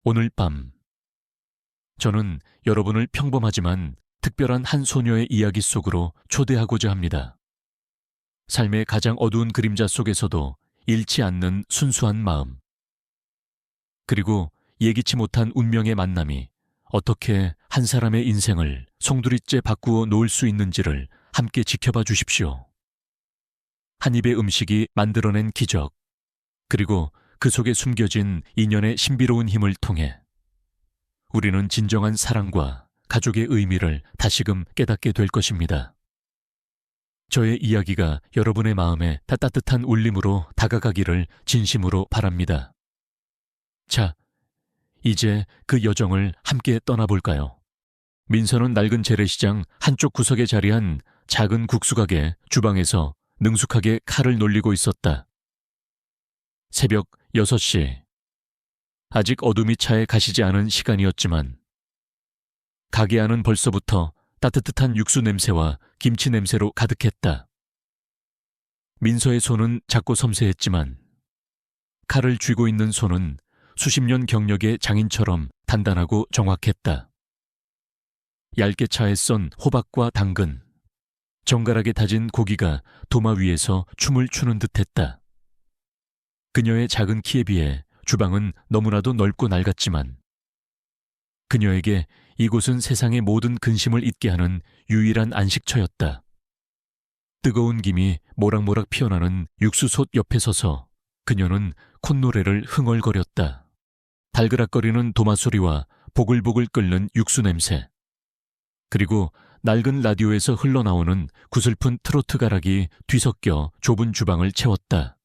오늘 밤, 저는 여러분을 평범하지만 특별한 한 소녀의 이야기 속으로 초대하고자 합니다. 삶의 가장 어두운 그림자 속에서도 잃지 않는 순수한 마음. 그리고 예기치 못한 운명의 만남이 어떻게 한 사람의 인생을 송두리째 바꾸어 놓을 수 있는지를 함께 지켜봐 주십시오. 한 입의 음식이 만들어낸 기적, 그리고 그 속에 숨겨진 인연의 신비로운 힘을 통해 우리는 진정한 사랑과 가족의 의미를 다시금 깨닫게 될 것입니다. 저의 이야기가 여러분의 마음에 따뜻한 울림으로 다가가기를 진심으로 바랍니다. 자, 이제 그 여정을 함께 떠나볼까요? 민서는 낡은 재래시장 한쪽 구석에 자리한 작은 국수가게 주방에서 능숙하게 칼을 놀리고 있었다. 새벽 6시. 아직 어둠이 차에 가시지 않은 시간이었지만 가게 안은 벌써부터 따뜻한 육수 냄새와 김치 냄새로 가득했다. 민서의 손은 작고 섬세했지만 칼을 쥐고 있는 손은 수십 년 경력의 장인처럼 단단하고 정확했다. 얇게 차에 썬 호박과 당근, 정갈하게 다진 고기가 도마 위에서 춤을 추는 듯했다. 그녀의 작은 키에 비해 주방은 너무나도 넓고 낡았지만 그녀에게 이곳은 세상의 모든 근심을 잊게 하는 유일한 안식처였다. 뜨거운 김이 모락모락 피어나는 육수솥 옆에 서서 그녀는 콧노래를 흥얼거렸다. 달그락거리는 도마 소리와 보글보글 끓는 육수 냄새, 그리고 낡은 라디오에서 흘러나오는 구슬픈 트로트 가락이 뒤섞여 좁은 주방을 채웠다.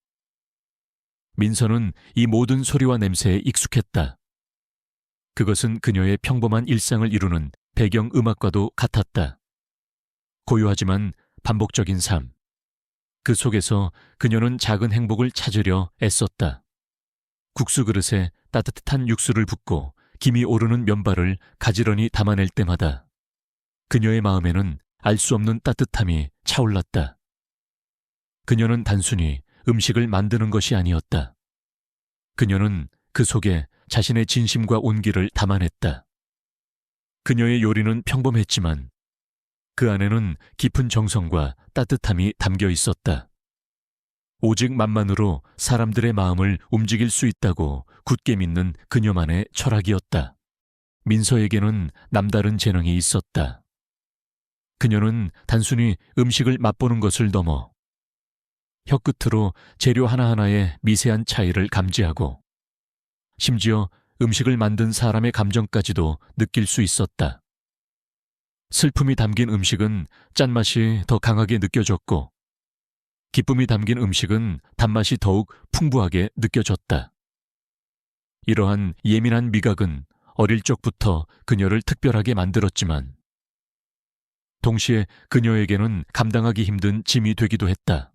민서는 이 모든 소리와 냄새에 익숙했다. 그것은 그녀의 평범한 일상을 이루는 배경 음악과도 같았다. 고요하지만 반복적인 삶. 그 속에서 그녀는 작은 행복을 찾으려 애썼다. 국수 그릇에 따뜻한 육수를 붓고 김이 오르는 면발을 가지런히 담아낼 때마다 그녀의 마음에는 알 수 없는 따뜻함이 차올랐다. 그녀는 단순히 음식을 만드는 것이 아니었다. 그녀는 그 속에 자신의 진심과 온기를 담아냈다. 그녀의 요리는 평범했지만 그 안에는 깊은 정성과 따뜻함이 담겨 있었다. 오직 맛만으로 사람들의 마음을 움직일 수 있다고 굳게 믿는 그녀만의 철학이었다. 민서에게는 남다른 재능이 있었다. 그녀는 단순히 음식을 맛보는 것을 넘어 혀끝으로 재료 하나하나의 미세한 차이를 감지하고 심지어 음식을 만든 사람의 감정까지도 느낄 수 있었다. 슬픔이 담긴 음식은 짠맛이 더 강하게 느껴졌고 기쁨이 담긴 음식은 단맛이 더욱 풍부하게 느껴졌다. 이러한 예민한 미각은 어릴 적부터 그녀를 특별하게 만들었지만 동시에 그녀에게는 감당하기 힘든 짐이 되기도 했다.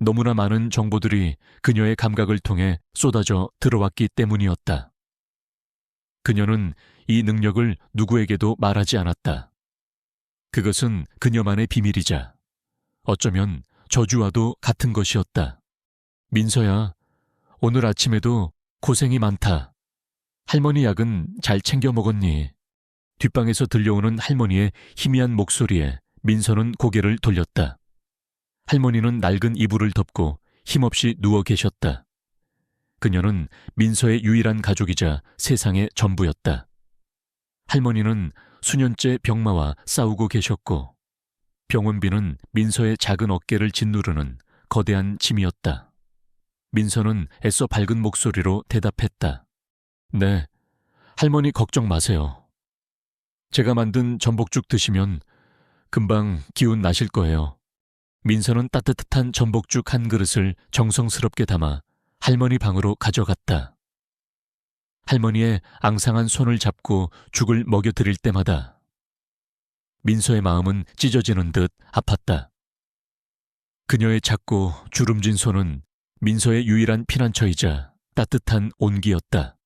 너무나 많은 정보들이 그녀의 감각을 통해 쏟아져 들어왔기 때문이었다. 그녀는 이 능력을 누구에게도 말하지 않았다. 그것은 그녀만의 비밀이자 어쩌면 저주와도 같은 것이었다. 민서야, 오늘 아침에도 고생이 많다. 할머니 약은 잘 챙겨 먹었니? 뒷방에서 들려오는 할머니의 희미한 목소리에 민서는 고개를 돌렸다. 할머니는 낡은 이불을 덮고 힘없이 누워 계셨다. 그녀는 민서의 유일한 가족이자 세상의 전부였다. 할머니는 수년째 병마와 싸우고 계셨고 병원비는 민서의 작은 어깨를 짓누르는 거대한 짐이었다. 민서는 애써 밝은 목소리로 대답했다. 네, 할머니 걱정 마세요. 제가 만든 전복죽 드시면 금방 기운 나실 거예요. 민서는 따뜻한 전복죽 한 그릇을 정성스럽게 담아 할머니 방으로 가져갔다. 할머니의 앙상한 손을 잡고 죽을 먹여드릴 때마다 민서의 마음은 찢어지는 듯 아팠다. 그녀의 작고 주름진 손은 민서의 유일한 피난처이자 따뜻한 온기였다.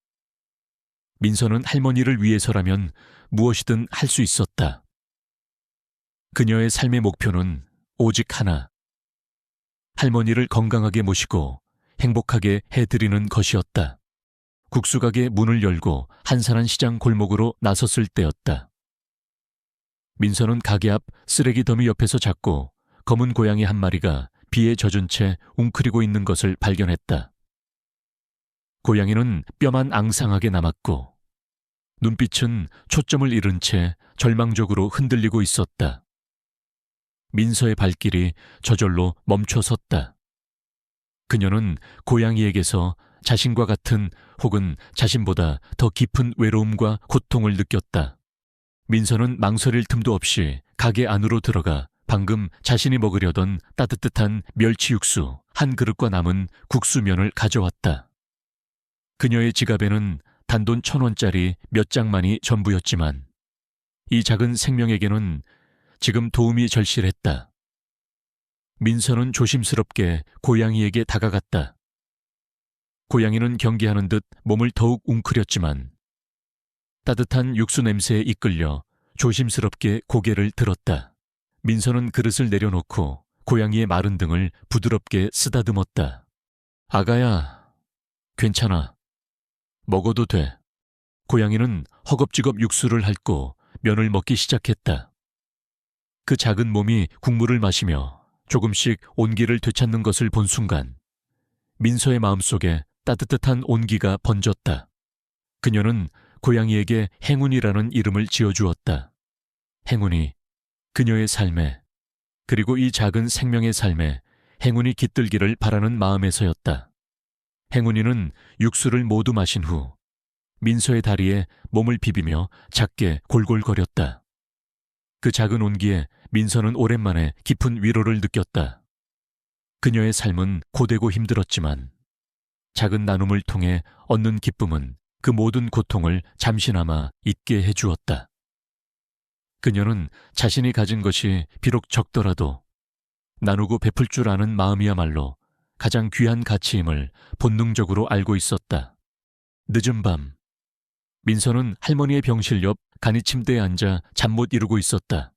민서는 할머니를 위해서라면 무엇이든 할 수 있었다. 그녀의 삶의 목표는 오직 하나. 할머니를 건강하게 모시고 행복하게 해드리는 것이었다. 국수가게 문을 열고 한산한 시장 골목으로 나섰을 때였다. 민서는 가게 앞 쓰레기 더미 옆에서 작고 검은 고양이 한 마리가 비에 젖은 채 웅크리고 있는 것을 발견했다. 고양이는 뼈만 앙상하게 남았고 눈빛은 초점을 잃은 채 절망적으로 흔들리고 있었다. 민서의 발길이 저절로 멈춰섰다. 그녀는 고양이에게서 자신과 같은 혹은 자신보다 더 깊은 외로움과 고통을 느꼈다. 민서는 망설일 틈도 없이 가게 안으로 들어가 방금 자신이 먹으려던 따뜻한 멸치 육수 한 그릇과 남은 국수면을 가져왔다. 그녀의 지갑에는 단돈 1,000원짜리 몇 장만이 전부였지만 이 작은 생명에게는 지금 도움이 절실했다. 민서는 조심스럽게 고양이에게 다가갔다. 고양이는 경계하는 듯 몸을 더욱 웅크렸지만 따뜻한 육수 냄새에 이끌려 조심스럽게 고개를 들었다. 민서는 그릇을 내려놓고 고양이의 마른 등을 부드럽게 쓰다듬었다. 아가야, 괜찮아. 먹어도 돼. 고양이는 허겁지겁 육수를 핥고 면을 먹기 시작했다. 그 작은 몸이 국물을 마시며 조금씩 온기를 되찾는 것을 본 순간 민서의 마음속에 따뜻한 온기가 번졌다. 그녀는 고양이에게 행운이라는 이름을 지어주었다. 행운이 그녀의 삶에, 그리고 이 작은 생명의 삶에 행운이 깃들기를 바라는 마음에서였다. 행운이는 육수를 모두 마신 후 민서의 다리에 몸을 비비며 작게 골골거렸다. 그 작은 온기에 민서는 오랜만에 깊은 위로를 느꼈다. 그녀의 삶은 고되고 힘들었지만 작은 나눔을 통해 얻는 기쁨은 그 모든 고통을 잠시나마 잊게 해주었다. 그녀는 자신이 가진 것이 비록 적더라도 나누고 베풀 줄 아는 마음이야말로 가장 귀한 가치임을 본능적으로 알고 있었다. 늦은 밤, 민서는 할머니의 병실 옆 간이 침대에 앉아 잠 못 이루고 있었다.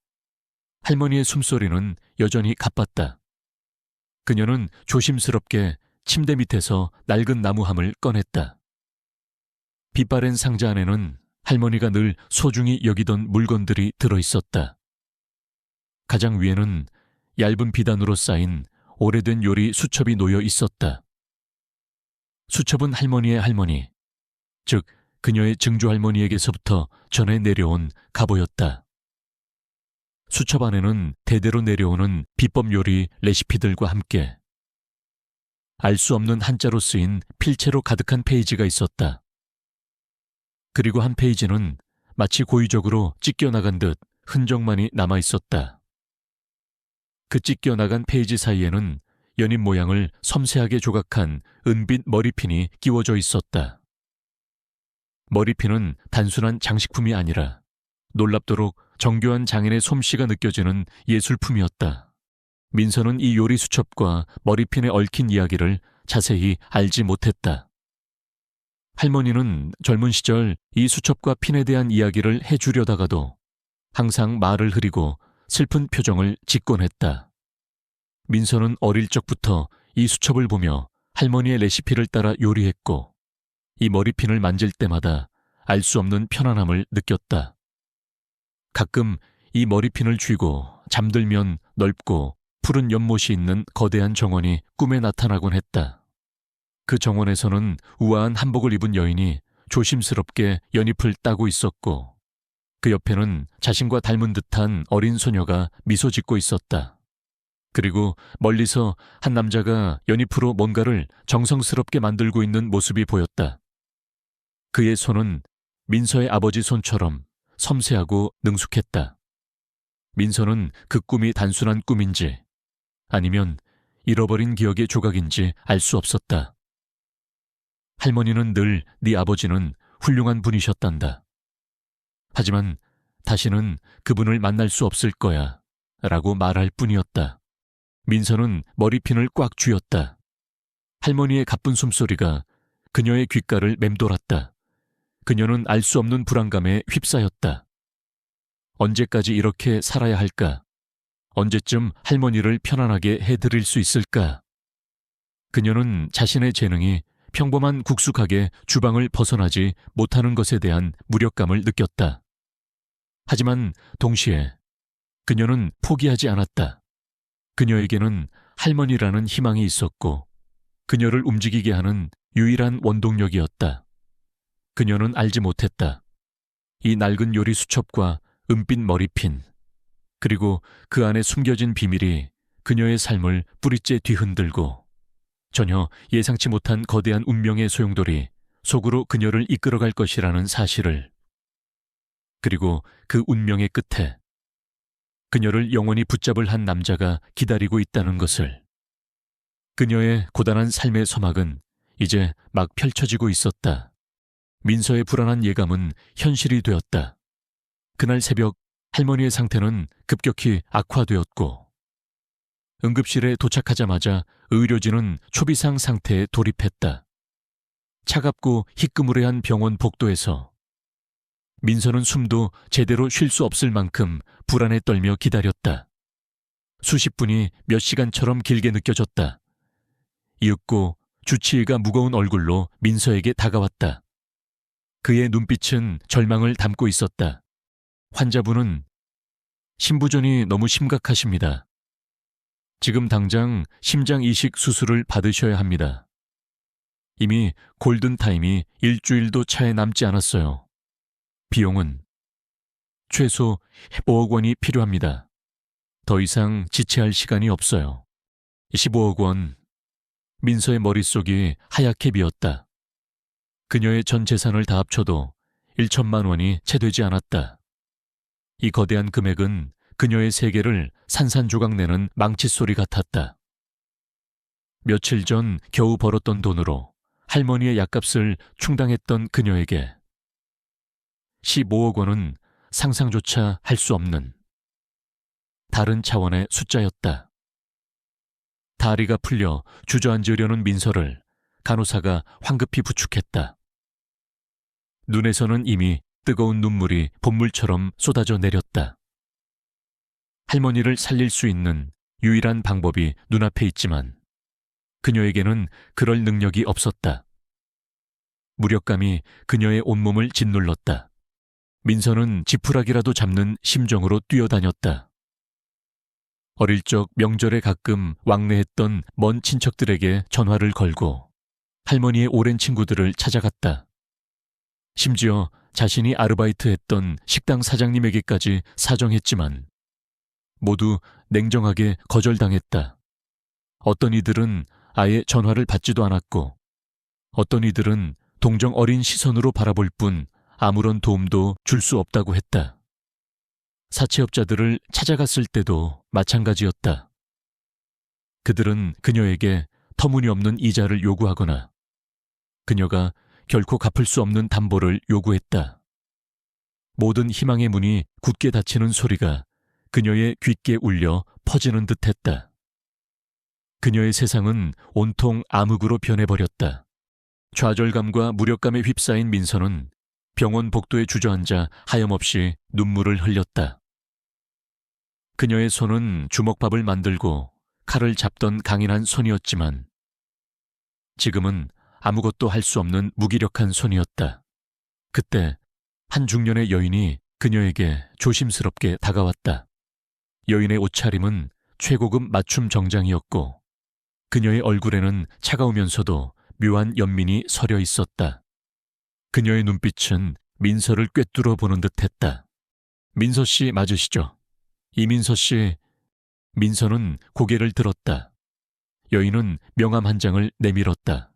할머니의 숨소리는 여전히 가빴다. 그녀는 조심스럽게 침대 밑에서 낡은 나무함을 꺼냈다. 빛바랜 상자 안에는 할머니가 늘 소중히 여기던 물건들이 들어있었다. 가장 위에는 얇은 비단으로 쌓인 오래된 요리 수첩이 놓여 있었다. 수첩은 할머니의 할머니, 즉 그녀의 증조할머니에게서부터 전해 내려온 가보였다. 수첩 안에는 대대로 내려오는 비법 요리 레시피들과 함께 알 수 없는 한자로 쓰인 필체로 가득한 페이지가 있었다. 그리고 한 페이지는 마치 고의적으로 찢겨나간 듯 흔적만이 남아 있었다. 그 찢겨나간 페이지 사이에는 연잎 모양을 섬세하게 조각한 은빛 머리핀이 끼워져 있었다. 머리핀은 단순한 장식품이 아니라 놀랍도록 정교한 장인의 솜씨가 느껴지는 예술품이었다. 민서는 이 요리 수첩과 머리핀에 얽힌 이야기를 자세히 알지 못했다. 할머니는 젊은 시절 이 수첩과 핀에 대한 이야기를 해주려다가도 항상 말을 흐리고 슬픈 표정을 짓곤 했다. 민서는 어릴 적부터 이 수첩을 보며 할머니의 레시피를 따라 요리했고 이 머리핀을 만질 때마다 알 수 없는 편안함을 느꼈다. 가끔 이 머리핀을 쥐고 잠들면 넓고 푸른 연못이 있는 거대한 정원이 꿈에 나타나곤 했다. 그 정원에서는 우아한 한복을 입은 여인이 조심스럽게 연잎을 따고 있었고 그 옆에는 자신과 닮은 듯한 어린 소녀가 미소 짓고 있었다. 그리고 멀리서 한 남자가 연잎으로 뭔가를 정성스럽게 만들고 있는 모습이 보였다. 그의 손은 민서의 아버지 손처럼 섬세하고 능숙했다. 민서는 그 꿈이 단순한 꿈인지 아니면 잃어버린 기억의 조각인지 알 수 없었다. 할머니는 늘 네 아버지는 훌륭한 분이셨단다. 하지만 다시는 그분을 만날 수 없을 거야 라고 말할 뿐이었다. 민서는 머리핀을 꽉 쥐었다. 할머니의 가쁜 숨소리가 그녀의 귓가를 맴돌았다. 그녀는 알 수 없는 불안감에 휩싸였다. 언제까지 이렇게 살아야 할까? 언제쯤 할머니를 편안하게 해드릴 수 있을까? 그녀는 자신의 재능이 평범한 국수가게 주방을 벗어나지 못하는 것에 대한 무력감을 느꼈다. 하지만 동시에 그녀는 포기하지 않았다. 그녀에게는 할머니라는 희망이 있었고 그녀를 움직이게 하는 유일한 원동력이었다. 그녀는 알지 못했다. 이 낡은 요리 수첩과 은빛 머리핀, 그리고 그 안에 숨겨진 비밀이 그녀의 삶을 뿌리째 뒤흔들고 전혀 예상치 못한 거대한 운명의 소용돌이 속으로 그녀를 이끌어갈 것이라는 사실을, 그리고 그 운명의 끝에 그녀를 영원히 붙잡을 한 남자가 기다리고 있다는 것을. 그녀의 고단한 삶의 서막은 이제 막 펼쳐지고 있었다. 민서의 불안한 예감은 현실이 되었다. 그날 새벽 할머니의 상태는 급격히 악화되었고 응급실에 도착하자마자 의료진은 초비상 상태에 돌입했다. 차갑고 희끄무레한 병원 복도에서 민서는 숨도 제대로 쉴 수 없을 만큼 불안에 떨며 기다렸다. 수십 분이 몇 시간처럼 길게 느껴졌다. 이윽고 주치의가 무거운 얼굴로 민서에게 다가왔다. 그의 눈빛은 절망을 담고 있었다. 환자분은 심부전이 너무 심각하십니다. 지금 당장 심장 이식 수술을 받으셔야 합니다. 이미 골든타임이 일주일도 차에 남지 않았어요. 비용은 최소 15억 원이 필요합니다. 더 이상 지체할 시간이 없어요. 15억 원. 민서의 머릿속이 하얗게 비었다. 그녀의 전 재산을 다 합쳐도 1천만 원이 채 되지 않았다. 이 거대한 금액은 그녀의 세계를 산산조각 내는 망칫소리 같았다. 며칠 전 겨우 벌었던 돈으로 할머니의 약값을 충당했던 그녀에게 15억 원은 상상조차 할 수 없는 다른 차원의 숫자였다. 다리가 풀려 주저앉으려는 민서를 간호사가 황급히 부축했다. 눈에서는 이미 뜨거운 눈물이 봇물처럼 쏟아져 내렸다. 할머니를 살릴 수 있는 유일한 방법이 눈앞에 있지만 그녀에게는 그럴 능력이 없었다. 무력감이 그녀의 온몸을 짓눌렀다. 민서는 지푸라기라도 잡는 심정으로 뛰어다녔다. 어릴 적 명절에 가끔 왕래했던 먼 친척들에게 전화를 걸고 할머니의 오랜 친구들을 찾아갔다. 심지어 자신이 아르바이트했던 식당 사장님에게까지 사정했지만 모두 냉정하게 거절당했다. 어떤 이들은 아예 전화를 받지도 않았고 어떤 이들은 동정 어린 시선으로 바라볼 뿐 아무런 도움도 줄 수 없다고 했다. 사채업자들을 찾아갔을 때도 마찬가지였다. 그들은 그녀에게 터무니없는 이자를 요구하거나 그녀가 결코 갚을 수 없는 담보를 요구했다. 모든 희망의 문이 굳게 닫히는 소리가 그녀의 귓게 울려 퍼지는 듯했다. 그녀의 세상은 온통 암흑으로 변해버렸다. 좌절감과 무력감에 휩싸인 민서는 병원 복도에 주저앉아 하염없이 눈물을 흘렸다. 그녀의 손은 주먹밥을 만들고 칼을 잡던 강인한 손이었지만 지금은 아무것도 할 수 없는 무기력한 손이었다. 그때 한 중년의 여인이 그녀에게 조심스럽게 다가왔다. 여인의 옷차림은 최고급 맞춤 정장이었고 그녀의 얼굴에는 차가우면서도 묘한 연민이 서려 있었다. 그녀의 눈빛은 민서를 꿰뚫어 보는 듯했다. 민서 씨 맞으시죠? 이민서 씨. 민서는 고개를 들었다. 여인은 명함 한 장을 내밀었다.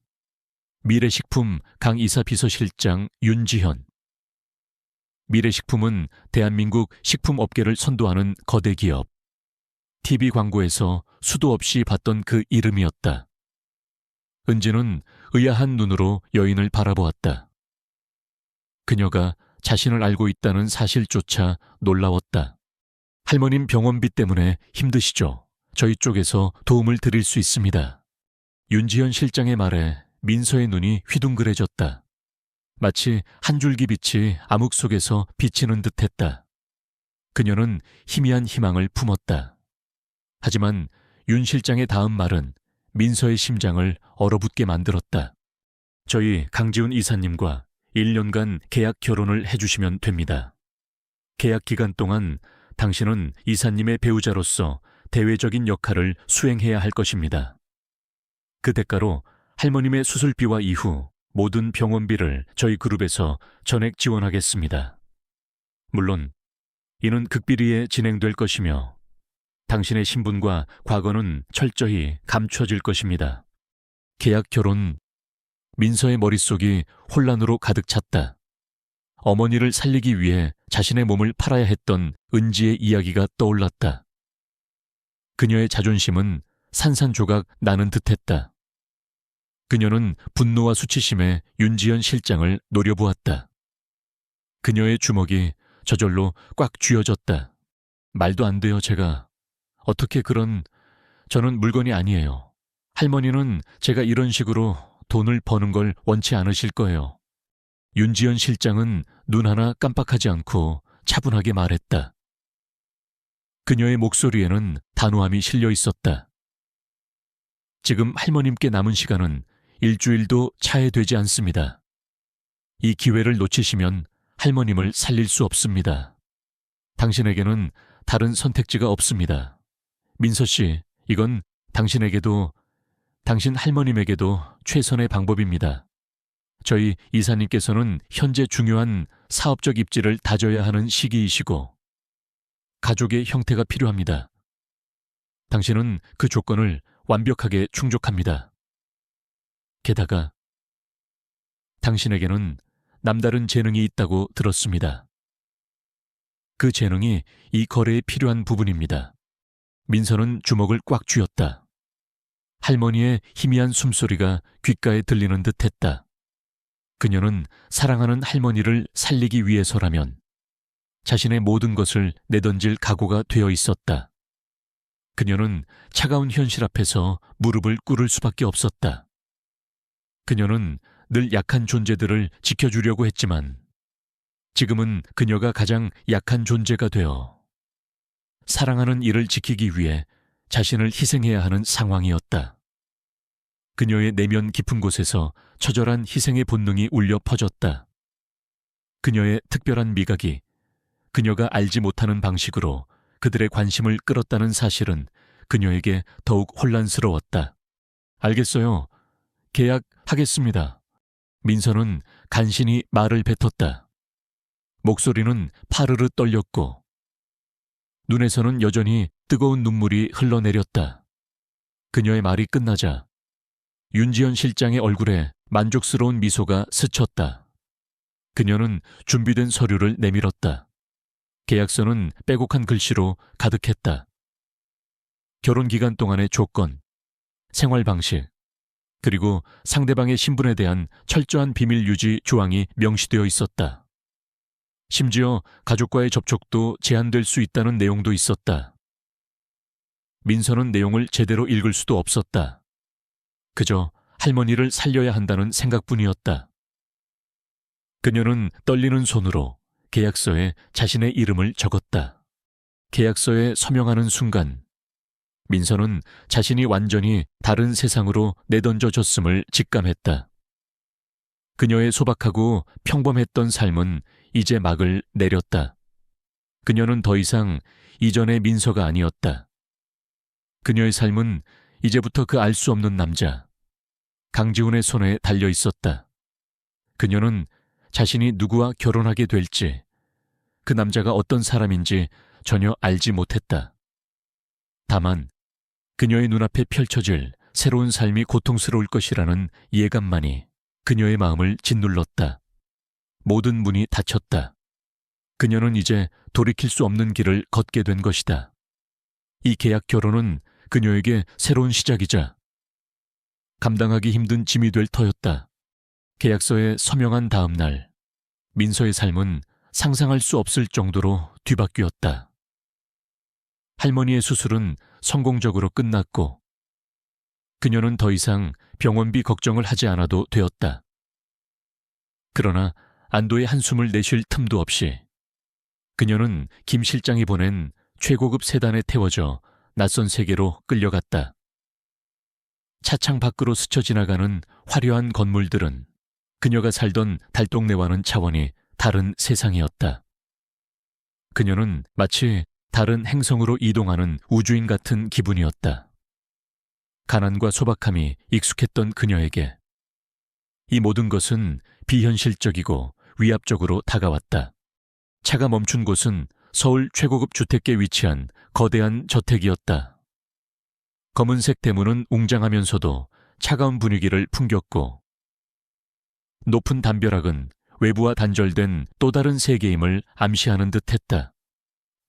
미래식품 강이사 비서실장 윤지현. 미래식품은 대한민국 식품업계를 선도하는 거대 기업. TV 광고에서 수도 없이 봤던 그 이름이었다. 은지는 의아한 눈으로 여인을 바라보았다. 그녀가 자신을 알고 있다는 사실조차 놀라웠다. 할머님 병원비 때문에 힘드시죠? 저희 쪽에서 도움을 드릴 수 있습니다. 윤지현 실장의 말에 민서의 눈이 휘둥그레졌다. 마치 한 줄기 빛이 암흑 속에서 비치는 듯했다. 그녀는 희미한 희망을 품었다. 하지만 윤 실장의 다음 말은 민서의 심장을 얼어붙게 만들었다. 저희 강지훈 이사님과 1년간 계약 결혼을 해주시면 됩니다. 계약 기간 동안 당신은 이사님의 배우자로서 대외적인 역할을 수행해야 할 것입니다. 그 대가로 할머님의 수술비와 이후 모든 병원비를 저희 그룹에서 전액 지원하겠습니다. 물론 이는 극비리에 진행될 것이며 당신의 신분과 과거는 철저히 감춰질 것입니다. 계약 결혼. 민서의 머릿속이 혼란으로 가득 찼다. 어머니를 살리기 위해 자신의 몸을 팔아야 했던 은지의 이야기가 떠올랐다. 그녀의 자존심은 산산조각 나는 듯했다. 그녀는 분노와 수치심에 윤지연 실장을 노려보았다. 그녀의 주먹이 저절로 꽉 쥐어졌다. 말도 안 돼요, 제가. 어떻게 저는 물건이 아니에요. 할머니는 제가 이런 식으로 돈을 버는 걸 원치 않으실 거예요. 윤지연 실장은 눈 하나 깜빡하지 않고 차분하게 말했다. 그녀의 목소리에는 단호함이 실려 있었다. 지금 할머님께 남은 시간은 일주일도 차에 되지 않습니다. 이 기회를 놓치시면 할머님을 살릴 수 없습니다. 당신에게는 다른 선택지가 없습니다. 민서 씨, 이건 당신에게도, 당신 할머님에게도 최선의 방법입니다. 저희 이사님께서는 현재 중요한 사업적 입지를 다져야 하는 시기이시고 가족의 형태가 필요합니다. 당신은 그 조건을 완벽하게 충족합니다. 게다가 당신에게는 남다른 재능이 있다고 들었습니다. 그 재능이 이 거래에 필요한 부분입니다. 민서는 주먹을 꽉 쥐었다. 할머니의 희미한 숨소리가 귓가에 들리는 듯했다. 그녀는 사랑하는 할머니를 살리기 위해서라면 자신의 모든 것을 내던질 각오가 되어 있었다. 그녀는 차가운 현실 앞에서 무릎을 꿇을 수밖에 없었다. 그녀는 늘 약한 존재들을 지켜주려고 했지만 지금은 그녀가 가장 약한 존재가 되어 사랑하는 이를 지키기 위해 자신을 희생해야 하는 상황이었다. 그녀의 내면 깊은 곳에서 처절한 희생의 본능이 울려 퍼졌다. 그녀의 특별한 미각이 그녀가 알지 못하는 방식으로 그들의 관심을 끌었다는 사실은 그녀에게 더욱 혼란스러웠다. 알겠어요. 계약하겠습니다. 민서는 간신히 말을 뱉었다. 목소리는 파르르 떨렸고 눈에서는 여전히 뜨거운 눈물이 흘러내렸다. 그녀의 말이 끝나자 윤지연 실장의 얼굴에 만족스러운 미소가 스쳤다. 그녀는 준비된 서류를 내밀었다. 계약서는 빼곡한 글씨로 가득했다. 결혼 기간 동안의 조건, 생활 방식, 그리고 상대방의 신분에 대한 철저한 비밀 유지 조항이 명시되어 있었다. 심지어 가족과의 접촉도 제한될 수 있다는 내용도 있었다. 민서는 내용을 제대로 읽을 수도 없었다. 그저 할머니를 살려야 한다는 생각뿐이었다. 그녀는 떨리는 손으로 계약서에 자신의 이름을 적었다. 계약서에 서명하는 순간 민서는 자신이 완전히 다른 세상으로 내던져졌음을 직감했다. 그녀의 소박하고 평범했던 삶은 이제 막을 내렸다. 그녀는 더 이상 이전의 민서가 아니었다. 그녀의 삶은 이제부터 그 알 수 없는 남자, 강지훈의 손에 달려 있었다. 그녀는 자신이 누구와 결혼하게 될지, 그 남자가 어떤 사람인지 전혀 알지 못했다. 다만 그녀의 눈앞에 펼쳐질 새로운 삶이 고통스러울 것이라는 예감만이 그녀의 마음을 짓눌렀다. 모든 문이 닫혔다. 그녀는 이제 돌이킬 수 없는 길을 걷게 된 것이다. 이 계약 결혼은 그녀에게 새로운 시작이자 감당하기 힘든 짐이 될 터였다. 계약서에 서명한 다음 날, 민서의 삶은 상상할 수 없을 정도로 뒤바뀌었다. 할머니의 수술은 성공적으로 끝났고 그녀는 더 이상 병원비 걱정을 하지 않아도 되었다. 그러나 안도의 한숨을 내쉴 틈도 없이 그녀는 김 실장이 보낸 최고급 세단에 태워져 낯선 세계로 끌려갔다. 차창 밖으로 스쳐 지나가는 화려한 건물들은 그녀가 살던 달동네와는 차원이 다른 세상이었다. 그녀는 마치 다른 행성으로 이동하는 우주인 같은 기분이었다. 가난과 소박함이 익숙했던 그녀에게 이 모든 것은 비현실적이고 위압적으로 다가왔다. 차가 멈춘 곳은 서울 최고급 주택계에 위치한 거대한 저택이었다. 검은색 대문은 웅장하면서도 차가운 분위기를 풍겼고 높은 담벼락은 외부와 단절된 또 다른 세계임을 암시하는 듯했다.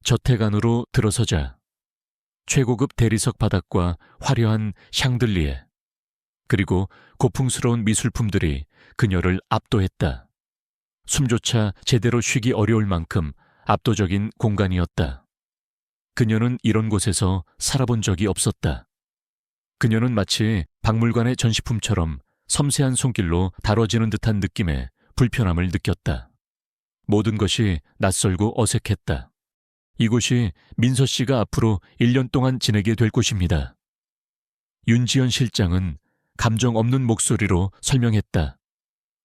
저택 안으로 들어서자 최고급 대리석 바닥과 화려한 샹들리에 그리고 고풍스러운 미술품들이 그녀를 압도했다. 숨조차 제대로 쉬기 어려울 만큼 압도적인 공간이었다. 그녀는 이런 곳에서 살아본 적이 없었다. 그녀는 마치 박물관의 전시품처럼 섬세한 손길로 다뤄지는 듯한 느낌에 불편함을 느꼈다. 모든 것이 낯설고 어색했다. 이곳이 민서 씨가 앞으로 1년 동안 지내게 될 곳입니다. 윤지연 실장은 감정 없는 목소리로 설명했다.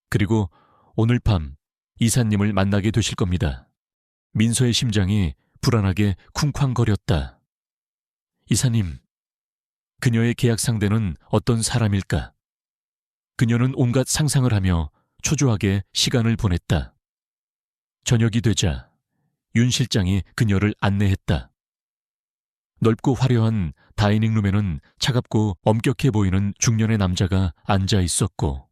그리고 오늘 밤 이사님을 만나게 되실 겁니다. 민서의 심장이 불안하게 쿵쾅거렸다. 이사님, 그녀의 계약 상대는 어떤 사람일까? 그녀는 온갖 상상을 하며 초조하게 시간을 보냈다. 저녁이 되자 윤 실장이 그녀를 안내했다. 넓고 화려한 다이닝룸에는 차갑고 엄격해 보이는 중년의 남자가 앉아 있었고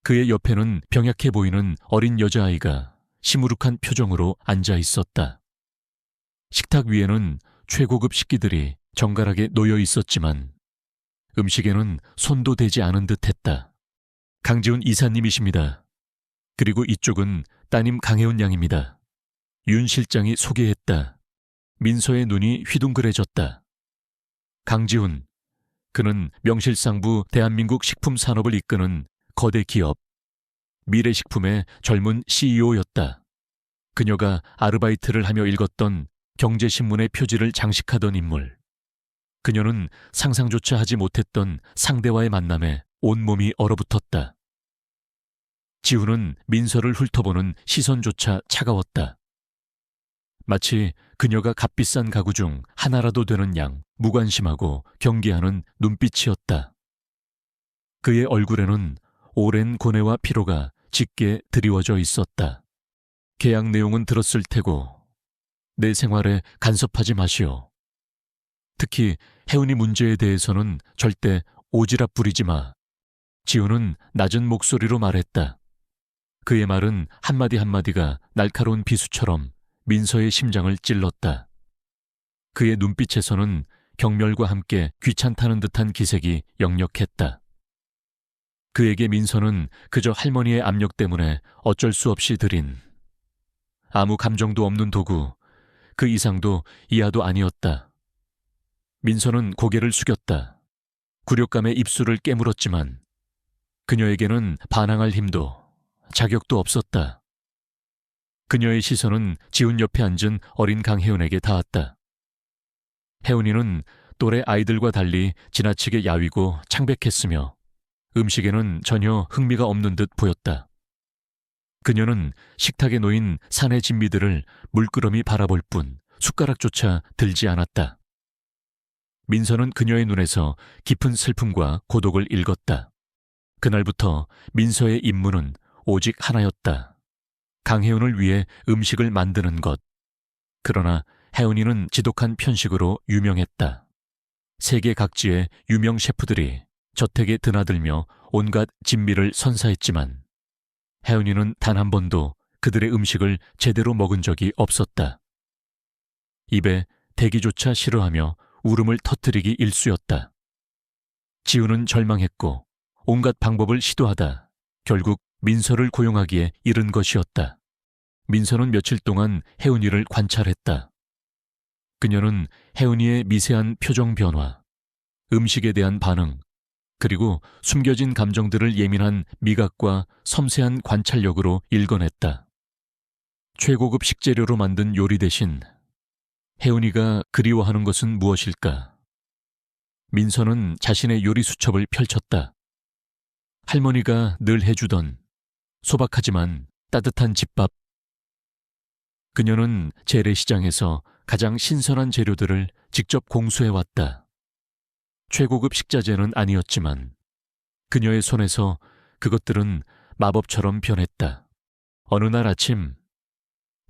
그의 옆에는 병약해 보이는 어린 여자아이가 시무룩한 표정으로 앉아 있었다. 식탁 위에는 최고급 식기들이 정갈하게 놓여 있었지만 음식에는 손도 대지 않은 듯했다. 강지훈 이사님이십니다. 그리고 이쪽은 따님 강혜운 양입니다. 윤 실장이 소개했다. 민서의 눈이 휘둥그레졌다. 강지훈, 그는 명실상부 대한민국 식품 산업을 이끄는 거대 기업 미래식품의 젊은 CEO였다. 그녀가 아르바이트를 하며 읽었던 경제신문의 표지를 장식하던 인물. 그녀는 상상조차 하지 못했던 상대와의 만남에 온몸이 얼어붙었다. 지훈은 민서를 훑어보는 시선조차 차가웠다. 마치 그녀가 값비싼 가구 중 하나라도 되는 양 무관심하고 경계하는 눈빛이었다. 그의 얼굴에는 오랜 고뇌와 피로가 짙게 드리워져 있었다. 계약 내용은 들었을 테고 내 생활에 간섭하지 마시오. 특히 혜은이 문제에 대해서는 절대 오지랖 부리지 마. 지훈은 낮은 목소리로 말했다. 그의 말은 한마디 한마디가 날카로운 비수처럼 민서의 심장을 찔렀다. 그의 눈빛에서는 경멸과 함께 귀찮다는 듯한 기색이 역력했다. 그에게 민서는 그저 할머니의 압력 때문에 어쩔 수 없이 들인 아무 감정도 없는 도구, 그 이상도 이하도 아니었다. 민서는 고개를 숙였다. 굴욕감에 입술을 깨물었지만 그녀에게는 반항할 힘도 자격도 없었다. 그녀의 시선은 지훈 옆에 앉은 어린 강혜은에게 닿았다. 혜은이는 또래 아이들과 달리 지나치게 야위고 창백했으며 음식에는 전혀 흥미가 없는 듯 보였다. 그녀는 식탁에 놓인 산의 진미들을 물끄러미 바라볼 뿐 숟가락조차 들지 않았다. 민서는 그녀의 눈에서 깊은 슬픔과 고독을 읽었다. 그날부터 민서의 임무는 오직 하나였다. 강혜은을 위해 음식을 만드는 것. 그러나 혜은이는 지독한 편식으로 유명했다. 세계 각지의 유명 셰프들이 저택에 드나들며 온갖 진미를 선사했지만 혜은이는 단 한 번도 그들의 음식을 제대로 먹은 적이 없었다. 입에 대기조차 싫어하며 울음을 터뜨리기 일쑤였다. 지훈은 절망했고 온갖 방법을 시도하다 결국 민서를 고용하기에 이른 것이었다. 민서는 며칠 동안 혜은이를 관찰했다. 그녀는 혜은이의 미세한 표정 변화, 음식에 대한 반응, 그리고 숨겨진 감정들을 예민한 미각과 섬세한 관찰력으로 읽어냈다. 최고급 식재료로 만든 요리 대신 혜은이가 그리워하는 것은 무엇일까? 민서는 자신의 요리 수첩을 펼쳤다. 할머니가 늘 해주던 소박하지만 따뜻한 집밥. 그녀는 재래시장에서 가장 신선한 재료들을 직접 공수해왔다. 최고급 식자재는 아니었지만 그녀의 손에서 그것들은 마법처럼 변했다. 어느 날 아침,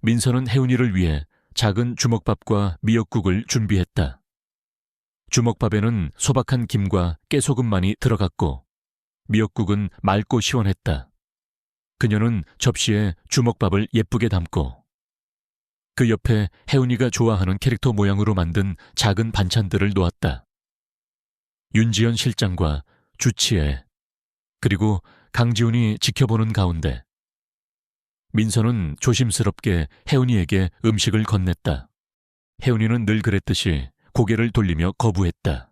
민서는 혜운이를 위해 작은 주먹밥과 미역국을 준비했다. 주먹밥에는 소박한 김과 깨소금만이 들어갔고 미역국은 맑고 시원했다. 그녀는 접시에 주먹밥을 예쁘게 담고 그 옆에 혜운이가 좋아하는 캐릭터 모양으로 만든 작은 반찬들을 놓았다. 윤지연 실장과 주치애, 그리고 강지훈이 지켜보는 가운데 민서는 조심스럽게 혜운이에게 음식을 건넸다. 혜운이는 늘 그랬듯이 고개를 돌리며 거부했다.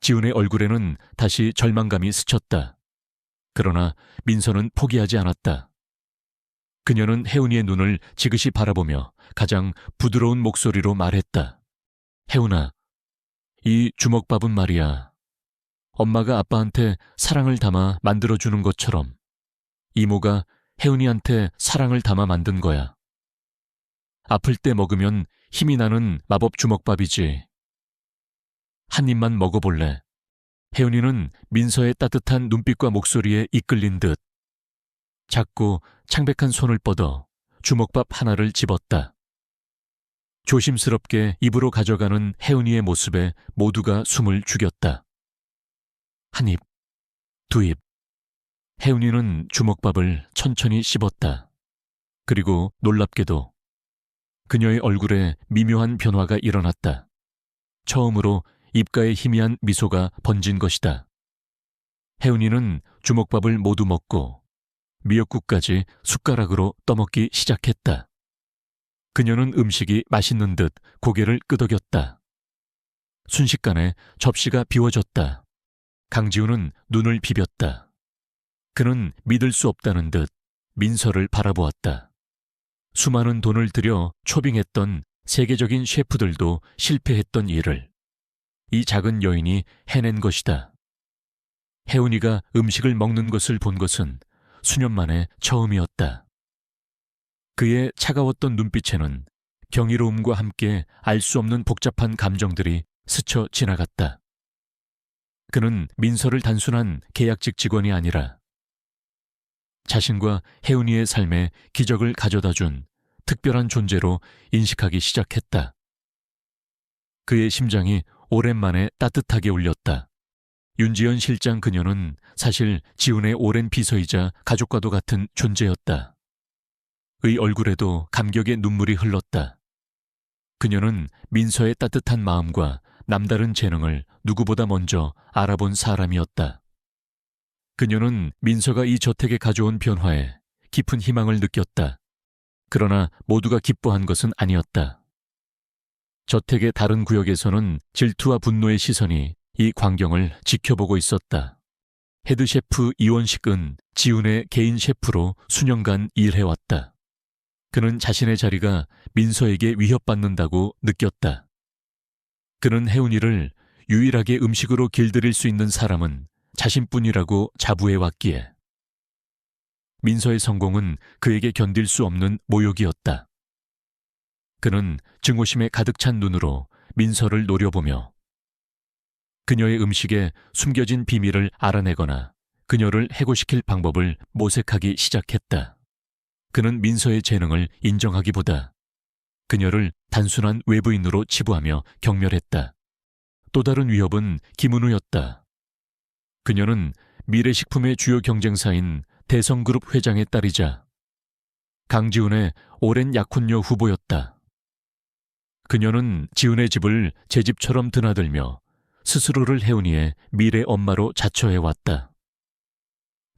지훈의 얼굴에는 다시 절망감이 스쳤다. 그러나 민서는 포기하지 않았다. 그녀는 혜운이의 눈을 지그시 바라보며 가장 부드러운 목소리로 말했다. 혜운아, 이 주먹밥은 말이야. 엄마가 아빠한테 사랑을 담아 만들어주는 것처럼 이모가 혜운이한테 사랑을 담아 만든 거야. 아플 때 먹으면 힘이 나는 마법 주먹밥이지. 한 입만 먹어볼래. 혜운이는 민서의 따뜻한 눈빛과 목소리에 이끌린 듯 작고 창백한 손을 뻗어 주먹밥 하나를 집었다. 조심스럽게 입으로 가져가는 혜운이의 모습에 모두가 숨을 죽였다. 한 입, 두 입. 혜운이는 주먹밥을 천천히 씹었다. 그리고 놀랍게도 그녀의 얼굴에 미묘한 변화가 일어났다. 처음으로 입가에 희미한 미소가 번진 것이다. 혜운이는 주먹밥을 모두 먹고 미역국까지 숟가락으로 떠먹기 시작했다. 그녀는 음식이 맛있는 듯 고개를 끄덕였다. 순식간에 접시가 비워졌다. 강지훈은 눈을 비볐다. 그는 믿을 수 없다는 듯 민서를 바라보았다. 수많은 돈을 들여 초빙했던 세계적인 셰프들도 실패했던 일을 이 작은 여인이 해낸 것이다. 혜운이가 음식을 먹는 것을 본 것은 수년 만에 처음이었다. 그의 차가웠던 눈빛에는 경이로움과 함께 알 수 없는 복잡한 감정들이 스쳐 지나갔다. 그는 민서를 단순한 계약직 직원이 아니라 자신과 혜운이의 삶에 기적을 가져다준 특별한 존재로 인식하기 시작했다. 그의 심장이 오랜만에 따뜻하게 울렸다. 윤지연 실장 그녀는 사실 지훈의 오랜 비서이자 가족과도 같은 존재였다. 의 얼굴에도 감격의 눈물이 흘렀다. 그녀는 민서의 따뜻한 마음과 남다른 재능을 누구보다 먼저 알아본 사람이었다. 그녀는 민서가 이 저택에 가져온 변화에 깊은 희망을 느꼈다. 그러나 모두가 기뻐한 것은 아니었다. 저택의 다른 구역에서는 질투와 분노의 시선이 이 광경을 지켜보고 있었다. 헤드셰프 이원식은 지훈의 개인 셰프로 수년간 일해왔다. 그는 자신의 자리가 민서에게 위협받는다고 느꼈다. 그는 혜운이를 유일하게 음식으로 길들일 수 있는 사람은 자신뿐이라고 자부해왔기에 민서의 성공은 그에게 견딜 수 없는 모욕이었다. 그는 증오심에 가득 찬 눈으로 민서를 노려보며 그녀의 음식에 숨겨진 비밀을 알아내거나 그녀를 해고시킬 방법을 모색하기 시작했다. 그는 민서의 재능을 인정하기보다 그녀를 단순한 외부인으로 치부하며 경멸했다. 또 다른 위협은 김은우였다. 그녀는 미래식품의 주요 경쟁사인 대성그룹 회장의 딸이자 강지훈의 오랜 약혼녀 후보였다. 그녀는 지훈의 집을 제 집처럼 드나들며 스스로를 혜운이의 미래 엄마로 자처해왔다.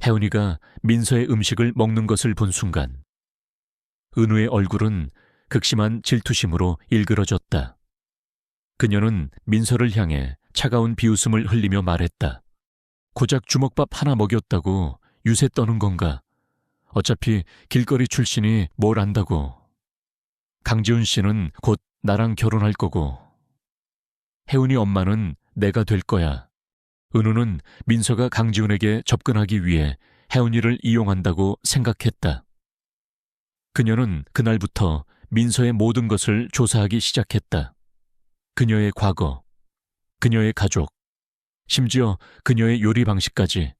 혜운이가 민서의 음식을 먹는 것을 본 순간 은우의 얼굴은 극심한 질투심으로 일그러졌다. 그녀는 민서를 향해 차가운 비웃음을 흘리며 말했다. 고작 주먹밥 하나 먹였다고 유세 떠는 건가? 어차피 길거리 출신이 뭘 안다고. 강지훈 씨는 곧 나랑 결혼할 거고 혜운이 엄마는 내가 될 거야. 은우는 민서가 강지훈에게 접근하기 위해 혜은이를 이용한다고 생각했다. 그녀는 그날부터 민서의 모든 것을 조사하기 시작했다. 그녀의 과거, 그녀의 가족, 심지어 그녀의 요리 방식까지.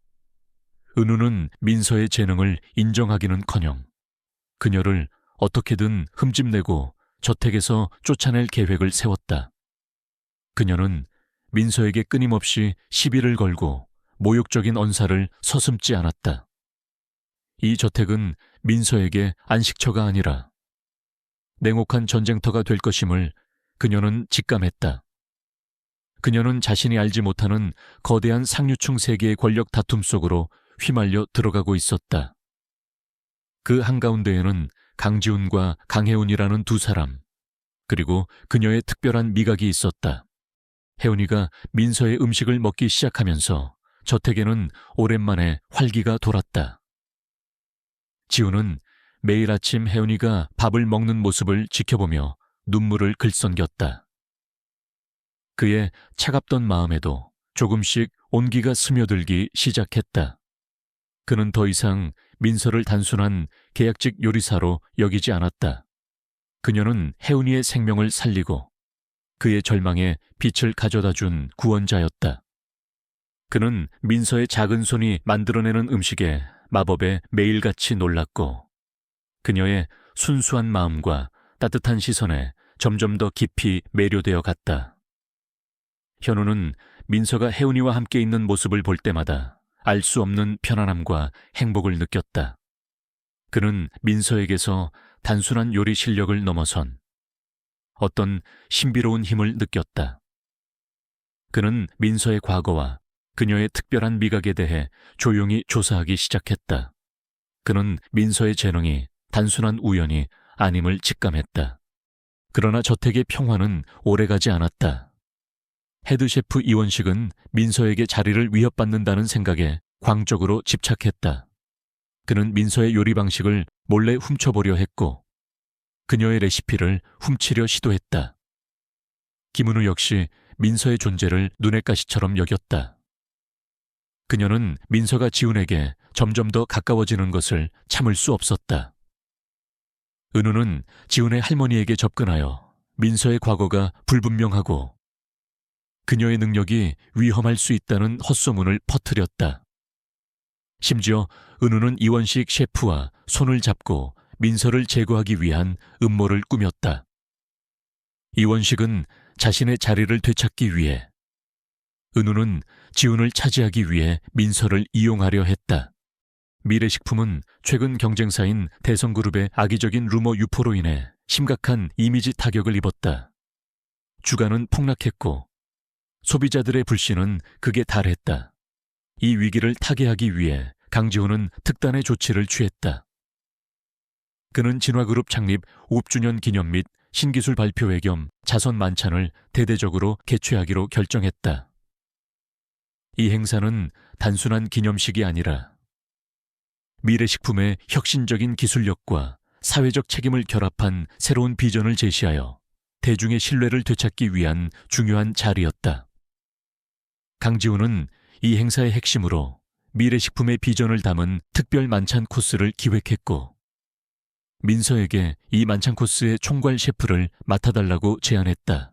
은우는 민서의 재능을 인정하기는커녕 그녀를 어떻게든 흠집내고 저택에서 쫓아낼 계획을 세웠다. 그녀는 민서에게 끊임없이 시비를 걸고 모욕적인 언사를 서슴지 않았다. 이 저택은 민서에게 안식처가 아니라 냉혹한 전쟁터가 될 것임을 그녀는 직감했다. 그녀는 자신이 알지 못하는 거대한 상류층 세계의 권력 다툼 속으로 휘말려 들어가고 있었다. 그 한가운데에는 강지훈과 강혜운이라는 두 사람, 그리고 그녀의 특별한 미각이 있었다. 혜운이가 민서의 음식을 먹기 시작하면서 저택에는 오랜만에 활기가 돌았다. 지훈은 매일 아침 혜운이가 밥을 먹는 모습을 지켜보며 눈물을 글썽겼다. 그의 차갑던 마음에도 조금씩 온기가 스며들기 시작했다. 그는 더 이상 민서를 단순한 계약직 요리사로 여기지 않았다. 그녀는 혜운이의 생명을 살리고 그의 절망에 빛을 가져다 준 구원자였다. 그는 민서의 작은 손이 만들어내는 음식에 마법에 매일같이 놀랐고 그녀의 순수한 마음과 따뜻한 시선에 점점 더 깊이 매료되어 갔다. 현우는 민서가 혜운이와 함께 있는 모습을 볼 때마다 알 수 없는 편안함과 행복을 느꼈다. 그는 민서에게서 단순한 요리 실력을 넘어선 어떤 신비로운 힘을 느꼈다. 그는 민서의 과거와 그녀의 특별한 미각에 대해 조용히 조사하기 시작했다. 그는 민서의 재능이 단순한 우연이 아님을 직감했다. 그러나 저택의 평화는 오래가지 않았다. 헤드셰프 이원식은 민서에게 자리를 위협받는다는 생각에 광적으로 집착했다. 그는 민서의 요리 방식을 몰래 훔쳐보려 했고 그녀의 레시피를 훔치려 시도했다. 김은우 역시 민서의 존재를 눈의 가시처럼 여겼다. 그녀는 민서가 지훈에게 점점 더 가까워지는 것을 참을 수 없었다. 은우는 지훈의 할머니에게 접근하여 민서의 과거가 불분명하고 그녀의 능력이 위험할 수 있다는 헛소문을 퍼뜨렸다. 심지어 은우는 이원식 셰프와 손을 잡고 민서를 제거하기 위한 음모를 꾸몄다. 이원식은 자신의 자리를 되찾기 위해, 은우는 지훈을 차지하기 위해 민서를 이용하려 했다. 미래식품은 최근 경쟁사인 대성그룹의 악의적인 루머 유포로 인해 심각한 이미지 타격을 입었다. 주가는 폭락했고 소비자들의 불신은 극에 달했다. 이 위기를 타개하기 위해 강지훈은 특단의 조치를 취했다. 그는 진화그룹 창립 5주년 기념 및 신기술 발표회 겸 자선 만찬을 대대적으로 개최하기로 결정했다. 이 행사는 단순한 기념식이 아니라 미래식품의 혁신적인 기술력과 사회적 책임을 결합한 새로운 비전을 제시하여 대중의 신뢰를 되찾기 위한 중요한 자리였다. 강지훈은 이 행사의 핵심으로 미래식품의 비전을 담은 특별 만찬 코스를 기획했고 민서에게 이 만찬 코스의 총괄 셰프를 맡아달라고 제안했다.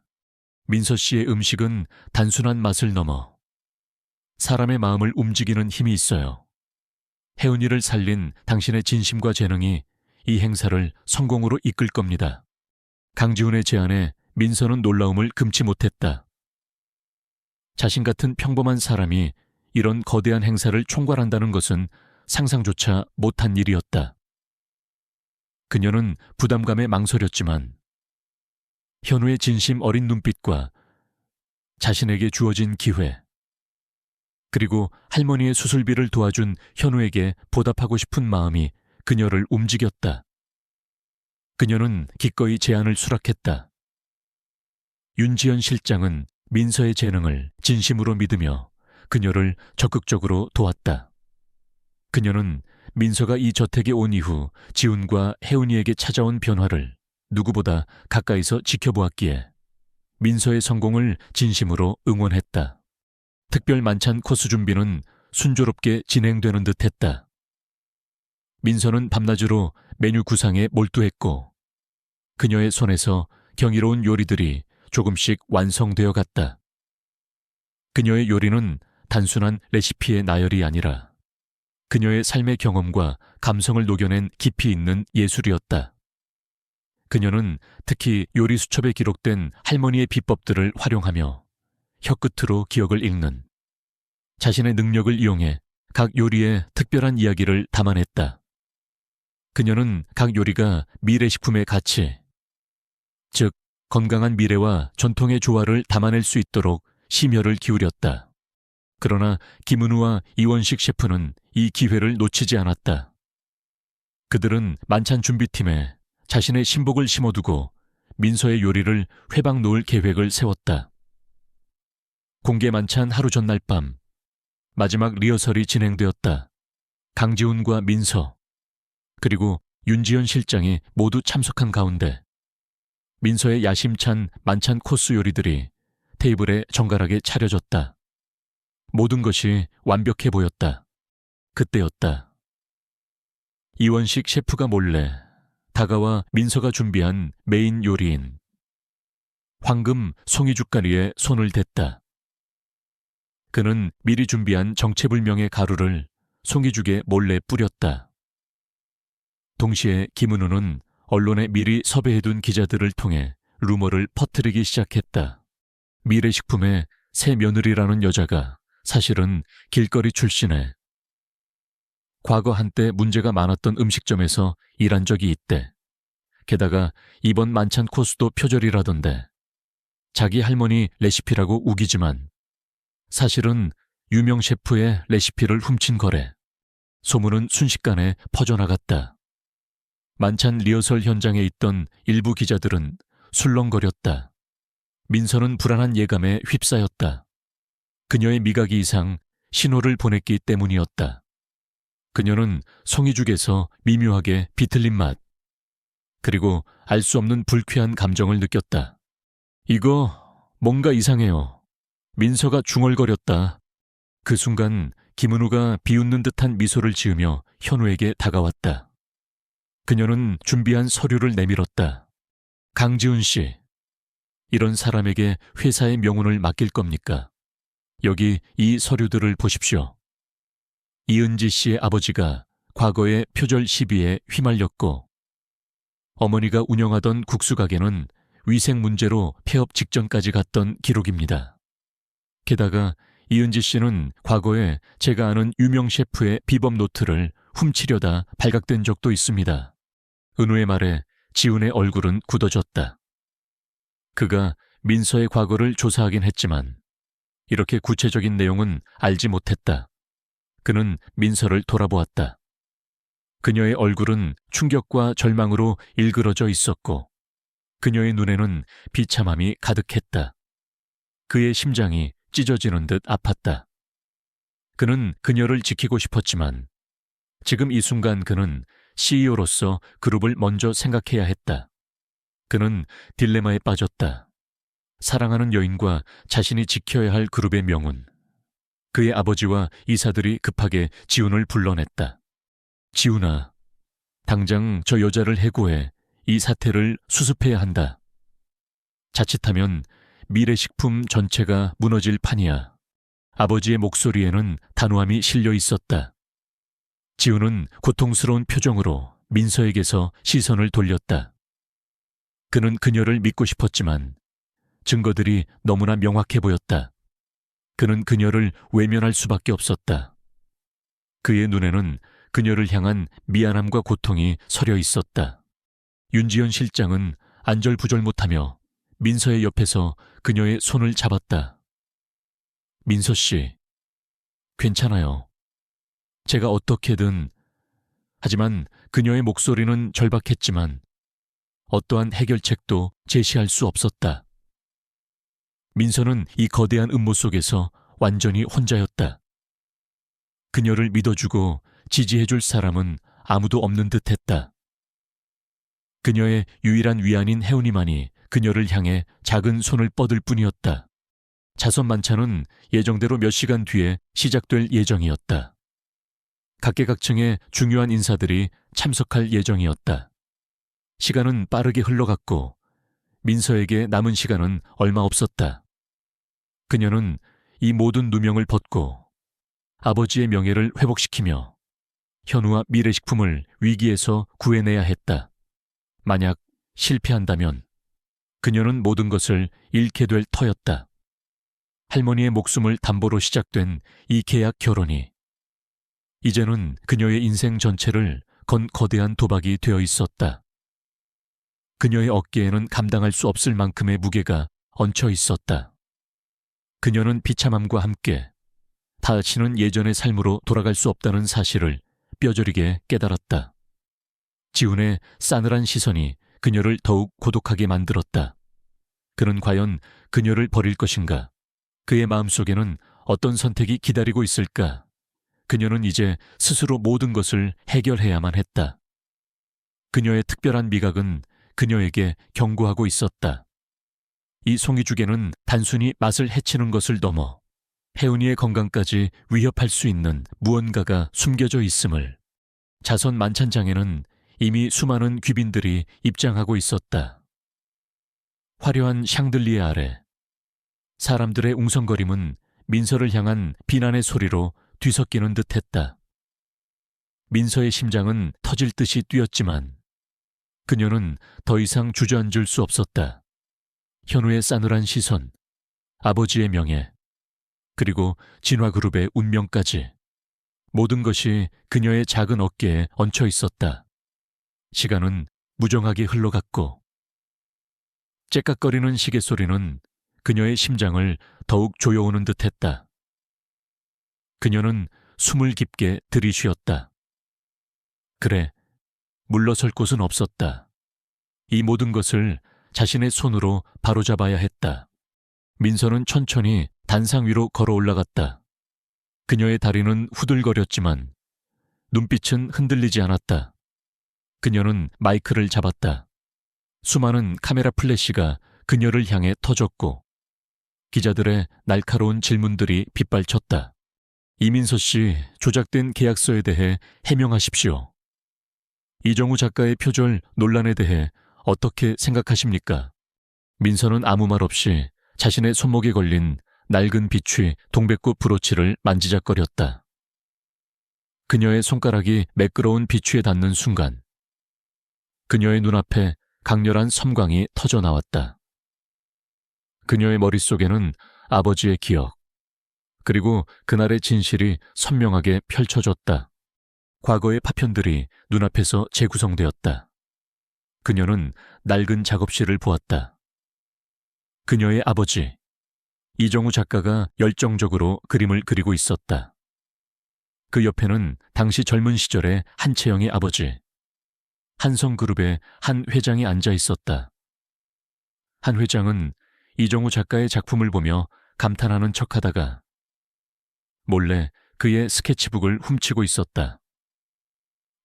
민서 씨의 음식은 단순한 맛을 넘어 사람의 마음을 움직이는 힘이 있어요. 혜은이를 살린 당신의 진심과 재능이 이 행사를 성공으로 이끌 겁니다. 강지훈의 제안에 민서는 놀라움을 금치 못했다. 자신 같은 평범한 사람이 이런 거대한 행사를 총괄한다는 것은 상상조차 못한 일이었다. 그녀는 부담감에 망설였지만 현우의 진심 어린 눈빛과 자신에게 주어진 기회, 그리고 할머니의 수술비를 도와준 현우에게 보답하고 싶은 마음이 그녀를 움직였다. 그녀는 기꺼이 제안을 수락했다. 윤지연 실장은 민서의 재능을 진심으로 믿으며 그녀를 적극적으로 도왔다. 그녀는 민서가 이 저택에 온 이후 지훈과 혜은이에게 찾아온 변화를 누구보다 가까이서 지켜보았기에 민서의 성공을 진심으로 응원했다. 특별 만찬 코스 준비는 순조롭게 진행되는 듯했다. 민서는 밤낮으로 메뉴 구상에 몰두했고 그녀의 손에서 경이로운 요리들이 조금씩 완성되어 갔다. 그녀의 요리는 단순한 레시피의 나열이 아니라 그녀의 삶의 경험과 감성을 녹여낸 깊이 있는 예술이었다. 그녀는 특히 요리 수첩에 기록된 할머니의 비법들을 활용하며 혀끝으로 기억을 읽는 자신의 능력을 이용해 각 요리에 특별한 이야기를 담아냈다. 그녀는 각 요리가 미래식품의 가치, 즉 건강한 미래와 전통의 조화를 담아낼 수 있도록 심혈을 기울였다. 그러나 김은우와 이원식 셰프는 이 기회를 놓치지 않았다. 그들은 만찬 준비팀에 자신의 신복을 심어두고 민서의 요리를 회방 놓을 계획을 세웠다. 공개 만찬 하루 전날 밤 마지막 리허설이 진행되었다. 강지훈과 민서 그리고 윤지연 실장이 모두 참석한 가운데 민서의 야심찬 만찬 코스 요리들이 테이블에 정갈하게 차려졌다. 모든 것이 완벽해 보였다. 그때였다. 이원식 셰프가 몰래 다가와 민서가 준비한 메인 요리인 황금 송이죽가리에 손을 댔다. 그는 미리 준비한 정체불명의 가루를 송이죽에 몰래 뿌렸다. 동시에 김은우는 언론에 미리 섭외해둔 기자들을 통해 루머를 퍼뜨리기 시작했다. 미래식품의 새 며느리라는 여자가 사실은 길거리 출신에 과거 한때 문제가 많았던 음식점에서 일한 적이 있대. 게다가 이번 만찬 코스도 표절이라던데. 자기 할머니 레시피라고 우기지만 사실은 유명 셰프의 레시피를 훔친 거래. 소문은 순식간에 퍼져나갔다. 만찬 리허설 현장에 있던 일부 기자들은 술렁거렸다. 민서는 불안한 예감에 휩싸였다. 그녀의 미각이 이상 신호를 보냈기 때문이었다. 그녀는 송이죽에서 미묘하게 비틀린 맛, 그리고 알 수 없는 불쾌한 감정을 느꼈다. 이거 뭔가 이상해요. 민서가 중얼거렸다. 그 순간 김은우가 비웃는 듯한 미소를 지으며 현우에게 다가왔다. 그녀는 준비한 서류를 내밀었다. 강지훈 씨, 이런 사람에게 회사의 명운을 맡길 겁니까? 여기 이 서류들을 보십시오. 이은지 씨의 아버지가 과거의 표절 시비에 휘말렸고 어머니가 운영하던 국수 가게는 위생 문제로 폐업 직전까지 갔던 기록입니다. 게다가 이은지 씨는 과거에 제가 아는 유명 셰프의 비법 노트를 훔치려다 발각된 적도 있습니다. 은우의 말에 지훈의 얼굴은 굳어졌다. 그가 민서의 과거를 조사하긴 했지만 이렇게 구체적인 내용은 알지 못했다. 그는 민서를 돌아보았다. 그녀의 얼굴은 충격과 절망으로 일그러져 있었고 그녀의 눈에는 비참함이 가득했다. 그의 심장이 찢어지는 듯 아팠다. 그는 그녀를 지키고 싶었지만 지금 이 순간 그는 CEO로서 그룹을 먼저 생각해야 했다. 그는 딜레마에 빠졌다. 사랑하는 여인과 자신이 지켜야 할 그룹의 명운. 그의 아버지와 이사들이 급하게 지훈을 불러냈다. 지훈아, 당장 저 여자를 해고해 이 사태를 수습해야 한다. 자칫하면 미래식품 전체가 무너질 판이야. 아버지의 목소리에는 단호함이 실려 있었다. 지훈은 고통스러운 표정으로 민서에게서 시선을 돌렸다. 그는 그녀를 믿고 싶었지만 증거들이 너무나 명확해 보였다. 그는 그녀를 외면할 수밖에 없었다. 그의 눈에는 그녀를 향한 미안함과 고통이 서려 있었다. 윤지연 실장은 안절부절 못하며 민서의 옆에서 그녀의 손을 잡았다. 민서 씨, 괜찮아요. 제가 어떻게든... 하지만 그녀의 목소리는 절박했지만 어떠한 해결책도 제시할 수 없었다. 민서는 이 거대한 음모 속에서 완전히 혼자였다. 그녀를 믿어주고 지지해줄 사람은 아무도 없는 듯했다. 그녀의 유일한 위안인 혜운이만이 그녀를 향해 작은 손을 뻗을 뿐이었다. 자선 만찬은 예정대로 몇 시간 뒤에 시작될 예정이었다. 각계각층의 중요한 인사들이 참석할 예정이었다. 시간은 빠르게 흘러갔고 민서에게 남은 시간은 얼마 없었다. 그녀는 이 모든 누명을 벗고 아버지의 명예를 회복시키며 현우와 미래식품을 위기에서 구해내야 했다. 만약 실패한다면 그녀는 모든 것을 잃게 될 터였다. 할머니의 목숨을 담보로 시작된 이 계약 결혼이 이제는 그녀의 인생 전체를 건 거대한 도박이 되어 있었다. 그녀의 어깨에는 감당할 수 없을 만큼의 무게가 얹혀 있었다. 그녀는 비참함과 함께 다시는 예전의 삶으로 돌아갈 수 없다는 사실을 뼈저리게 깨달았다. 지훈의 싸늘한 시선이 그녀를 더욱 고독하게 만들었다. 그는 과연 그녀를 버릴 것인가? 그의 마음속에는 어떤 선택이 기다리고 있을까? 그녀는 이제 스스로 모든 것을 해결해야만 했다. 그녀의 특별한 미각은 그녀에게 경고하고 있었다. 이 송이죽에는 단순히 맛을 해치는 것을 넘어 혜은이의 건강까지 위협할 수 있는 무언가가 숨겨져 있음을. 자선 만찬장에는 이미 수많은 귀빈들이 입장하고 있었다. 화려한 샹들리에 아래 사람들의 웅성거림은 민서를 향한 비난의 소리로 뒤섞이는 듯했다. 민서의 심장은 터질 듯이 뛰었지만 그녀는 더 이상 주저앉을 수 없었다. 현우의 싸늘한 시선, 아버지의 명예, 그리고 진화그룹의 운명까지 모든 것이 그녀의 작은 어깨에 얹혀 있었다. 시간은 무정하게 흘러갔고 째깍거리는 시계 소리는 그녀의 심장을 더욱 조여오는 듯했다. 그녀는 숨을 깊게 들이쉬었다. 그래, 물러설 곳은 없었다. 이 모든 것을 자신의 손으로 바로잡아야 했다. 민서는 천천히 단상 위로 걸어 올라갔다. 그녀의 다리는 후들거렸지만 눈빛은 흔들리지 않았다. 그녀는 마이크를 잡았다. 수많은 카메라 플래시가 그녀를 향해 터졌고 기자들의 날카로운 질문들이 빗발쳤다. 이민서 씨, 조작된 계약서에 대해 해명하십시오. 이정우 작가의 표절 논란에 대해 어떻게 생각하십니까? 민서는 아무 말 없이 자신의 손목에 걸린 낡은 비취 동백꽃 브로치를 만지작거렸다. 그녀의 손가락이 매끄러운 비취에 닿는 순간 그녀의 눈앞에 강렬한 섬광이 터져나왔다. 그녀의 머릿속에는 아버지의 기억, 그리고 그날의 진실이 선명하게 펼쳐졌다. 과거의 파편들이 눈앞에서 재구성되었다. 그녀는 낡은 작업실을 보았다. 그녀의 아버지, 이정우 작가가 열정적으로 그림을 그리고 있었다. 그 옆에는 당시 젊은 시절의 한채영의 아버지, 한성그룹의 한 회장이 앉아 있었다. 한 회장은 이정우 작가의 작품을 보며 감탄하는 척하다가 몰래 그의 스케치북을 훔치고 있었다.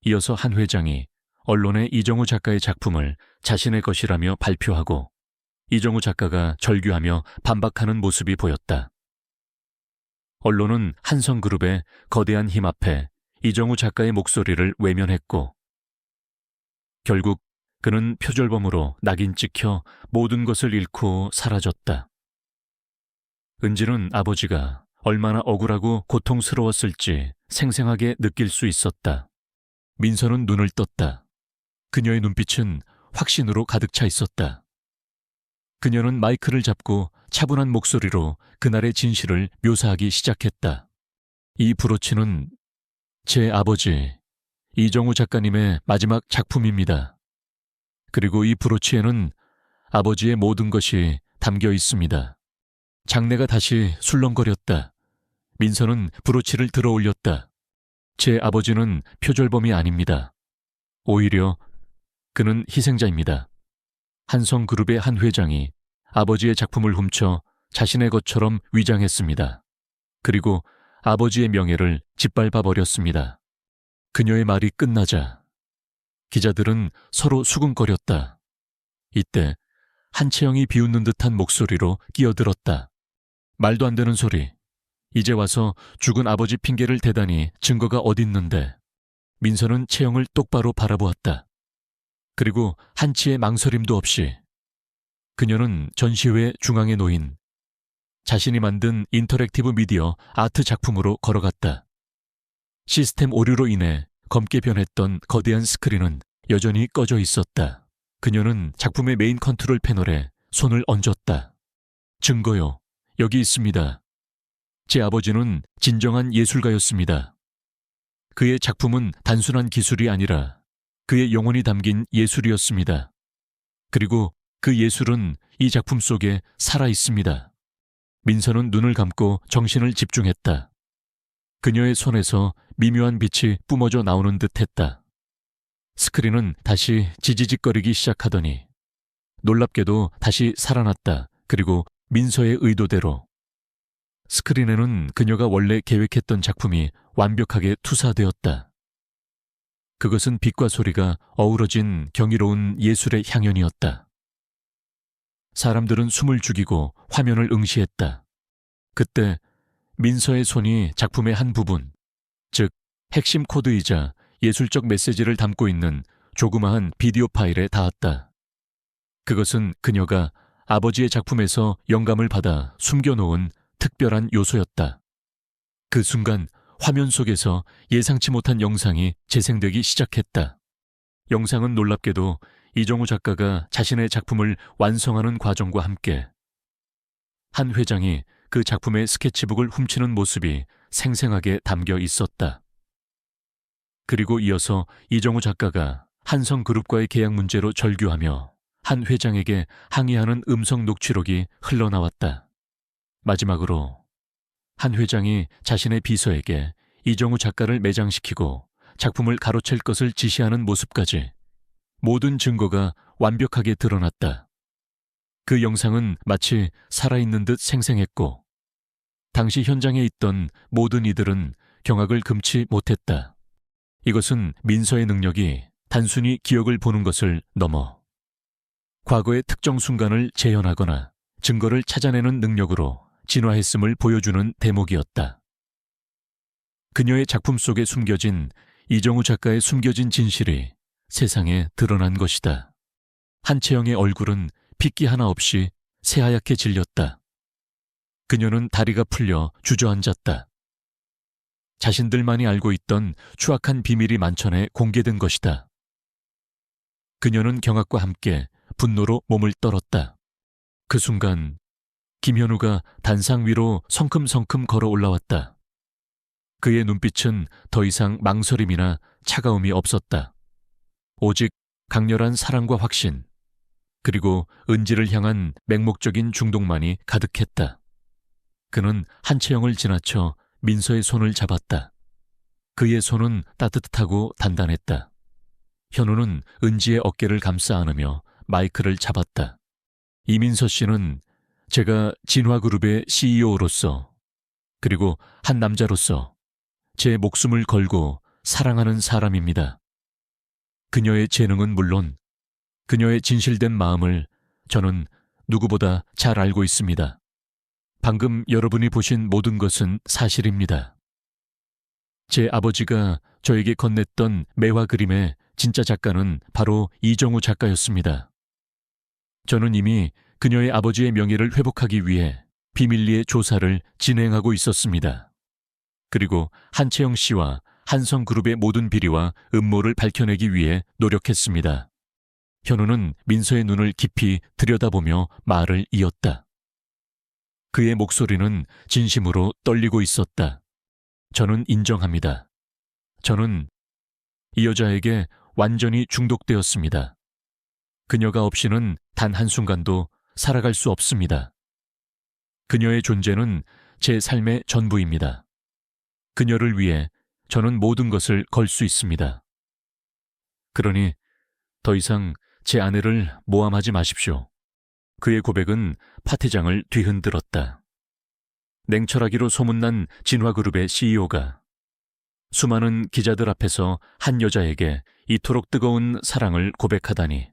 이어서 한 회장이 언론에 이정우 작가의 작품을 자신의 것이라며 발표하고 이정우 작가가 절규하며 반박하는 모습이 보였다. 언론은 한성그룹의 거대한 힘 앞에 이정우 작가의 목소리를 외면했고 결국 그는 표절범으로 낙인 찍혀 모든 것을 잃고 사라졌다. 은지는 아버지가 얼마나 억울하고 고통스러웠을지 생생하게 느낄 수 있었다. 민서는 눈을 떴다. 그녀의 눈빛은 확신으로 가득 차 있었다. 그녀는 마이크를 잡고 차분한 목소리로 그날의 진실을 묘사하기 시작했다. 이 브로치는 제 아버지 이정우 작가님의 마지막 작품입니다. 그리고 이 브로치에는 아버지의 모든 것이 담겨 있습니다. 장내가 다시 술렁거렸다. 민서는 브로치를 들어 올렸다. 제 아버지는 표절범이 아닙니다. 오히려 그는 희생자입니다. 한성그룹의 한 회장이 아버지의 작품을 훔쳐 자신의 것처럼 위장했습니다. 그리고 아버지의 명예를 짓밟아 버렸습니다. 그녀의 말이 끝나자 기자들은 서로 수근거렸다. 이때 한채영이 비웃는 듯한 목소리로 끼어들었다. 말도 안 되는 소리. 이제 와서 죽은 아버지 핑계를 대다니 증거가 어딨는데. 민서는 채영을 똑바로 바라보았다. 그리고 한치의 망설임도 없이 그녀는 전시회 중앙에 놓인 자신이 만든 인터랙티브 미디어 아트 작품으로 걸어갔다. 시스템 오류로 인해 검게 변했던 거대한 스크린은 여전히 꺼져 있었다. 그녀는 작품의 메인 컨트롤 패널에 손을 얹었다. 증거요. 여기 있습니다. 제 아버지는 진정한 예술가였습니다. 그의 작품은 단순한 기술이 아니라 그의 영혼이 담긴 예술이었습니다. 그리고 그 예술은 이 작품 속에 살아 있습니다. 민서는 눈을 감고 정신을 집중했다. 그녀의 손에서 미묘한 빛이 뿜어져 나오는 듯 했다. 스크린은 다시 지지직거리기 시작하더니 놀랍게도 다시 살아났다. 그리고 민서의 의도대로 스크린에는 그녀가 원래 계획했던 작품이 완벽하게 투사되었다. 그것은 빛과 소리가 어우러진 경이로운 예술의 향연이었다. 사람들은 숨을 죽이고 화면을 응시했다. 그때 민서의 손이 작품의 한 부분, 즉 핵심 코드이자 예술적 메시지를 담고 있는 조그마한 비디오 파일에 닿았다. 그것은 그녀가 아버지의 작품에서 영감을 받아 숨겨놓은 특별한 요소였다. 그 순간 화면 속에서 예상치 못한 영상이 재생되기 시작했다. 영상은 놀랍게도 이정우 작가가 자신의 작품을 완성하는 과정과 함께 한 회장이 그 작품의 스케치북을 훔치는 모습이 생생하게 담겨 있었다. 그리고 이어서 이정우 작가가 한성그룹과의 계약 문제로 절규하며 한 회장에게 항의하는 음성 녹취록이 흘러나왔다. 마지막으로 한 회장이 자신의 비서에게 이정우 작가를 매장시키고 작품을 가로챌 것을 지시하는 모습까지 모든 증거가 완벽하게 드러났다. 그 영상은 마치 살아있는 듯 생생했고 당시 현장에 있던 모든 이들은 경악을 금치 못했다. 이것은 민서의 능력이 단순히 기억을 보는 것을 넘어 과거의 특정 순간을 재현하거나 증거를 찾아내는 능력으로 진화했음을 보여주는 대목이었다. 그녀의 작품 속에 숨겨진 이정우 작가의 숨겨진 진실이 세상에 드러난 것이다. 한채영의 얼굴은 핏기 하나 없이 새하얗게 질렸다. 그녀는 다리가 풀려 주저앉았다. 자신들만이 알고 있던 추악한 비밀이 만천에 공개된 것이다. 그녀는 경악과 함께 분노로 몸을 떨었다. 그 순간 김현우가 단상 위로 성큼성큼 걸어 올라왔다. 그의 눈빛은 더 이상 망설임이나 차가움이 없었다. 오직 강렬한 사랑과 확신, 그리고 은지를 향한 맹목적인 중독만이 가득했다. 그는 한채영을 지나쳐 민서의 손을 잡았다. 그의 손은 따뜻하고 단단했다. 현우는 은지의 어깨를 감싸 안으며 마이크를 잡았다. 이민서 씨는 제가 진화그룹의 CEO로서 그리고 한 남자로서 제 목숨을 걸고 사랑하는 사람입니다. 그녀의 재능은 물론 그녀의 진실된 마음을 저는 누구보다 잘 알고 있습니다. 방금 여러분이 보신 모든 것은 사실입니다. 제 아버지가 저에게 건넸던 매화 그림의 진짜 작가는 바로 이정우 작가였습니다. 저는 이미 그녀의 아버지의 명예를 회복하기 위해 비밀리에 조사를 진행하고 있었습니다. 그리고 한채영 씨와 한성그룹의 모든 비리와 음모를 밝혀내기 위해 노력했습니다. 현우는 민서의 눈을 깊이 들여다보며 말을 이었다. 그의 목소리는 진심으로 떨리고 있었다. 저는 인정합니다. 저는 이 여자에게 완전히 중독되었습니다. 그녀가 없이는 단 한순간도 살아갈 수 없습니다. 그녀의 존재는 제 삶의 전부입니다. 그녀를 위해 저는 모든 것을 걸 수 있습니다. 그러니 더 이상 제 아내를 모함하지 마십시오. 그의 고백은 파티장을 뒤흔들었다. 냉철하기로 소문난 진화그룹의 CEO가 수많은 기자들 앞에서 한 여자에게 이토록 뜨거운 사랑을 고백하다니.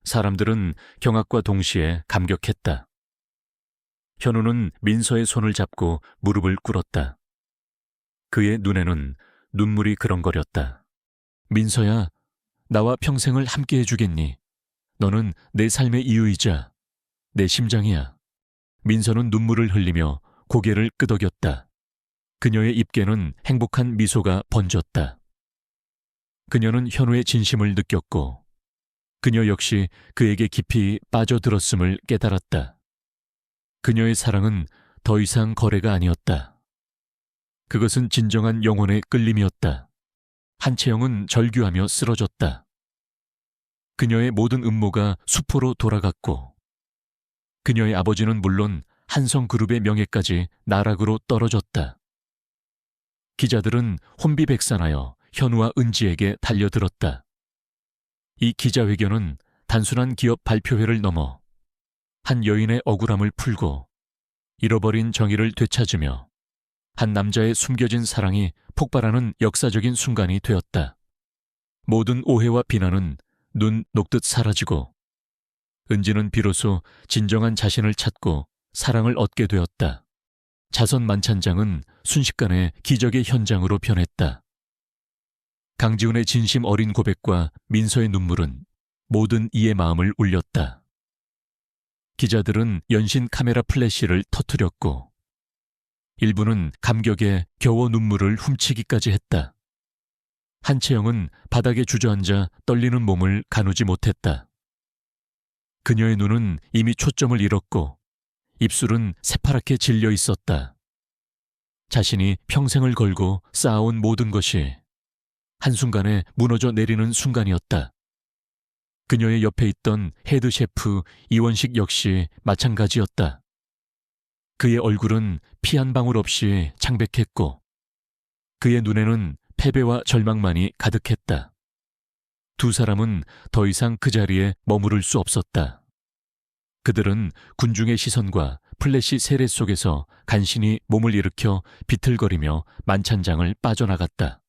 사람들은 경악과 동시에 감격했다. 현우는 민서의 손을 잡고 무릎을 꿇었다. 그의 눈에는 눈물이 그렁거렸다. 민서야, 나와 평생을 함께 해주겠니? 너는 내 삶의 이유이자 내 심장이야. 민서는 눈물을 흘리며 고개를 끄덕였다. 그녀의 입계는 행복한 미소가 번졌다. 그녀는 현우의 진심을 느꼈고 그녀 역시 그에게 깊이 빠져들었음을 깨달았다. 그녀의 사랑은 더 이상 거래가 아니었다. 그것은 진정한 영혼의 끌림이었다. 한채영은 절규하며 쓰러졌다. 그녀의 모든 음모가 수포로 돌아갔고 그녀의 아버지는 물론 한성그룹의 명예까지 나락으로 떨어졌다. 기자들은 혼비백산하여 현우와 은지에게 달려들었다. 이 기자회견은 단순한 기업 발표회를 넘어 한 여인의 억울함을 풀고 잃어버린 정의를 되찾으며 한 남자의 숨겨진 사랑이 폭발하는 역사적인 순간이 되었다. 모든 오해와 비난은 눈 녹듯 사라지고 은지는 비로소 진정한 자신을 찾고 사랑을 얻게 되었다. 자선 만찬장은 순식간에 기적의 현장으로 변했다. 강지훈의 진심 어린 고백과 민서의 눈물은 모든 이의 마음을 울렸다. 기자들은 연신 카메라 플래시를 터뜨렸고 일부는 감격에 겨워 눈물을 훔치기까지 했다. 한채영은 바닥에 주저앉아 떨리는 몸을 가누지 못했다. 그녀의 눈은 이미 초점을 잃었고 입술은 새파랗게 질려 있었다. 자신이 평생을 걸고 쌓아온 모든 것이 한순간에 무너져 내리는 순간이었다. 그녀의 옆에 있던 헤드 셰프 이원식 역시 마찬가지였다. 그의 얼굴은 피 한 방울 없이 창백했고 그의 눈에는 패배와 절망만이 가득했다. 두 사람은 더 이상 그 자리에 머무를 수 없었다. 그들은 군중의 시선과 플래시 세례 속에서 간신히 몸을 일으켜 비틀거리며 만찬장을 빠져나갔다.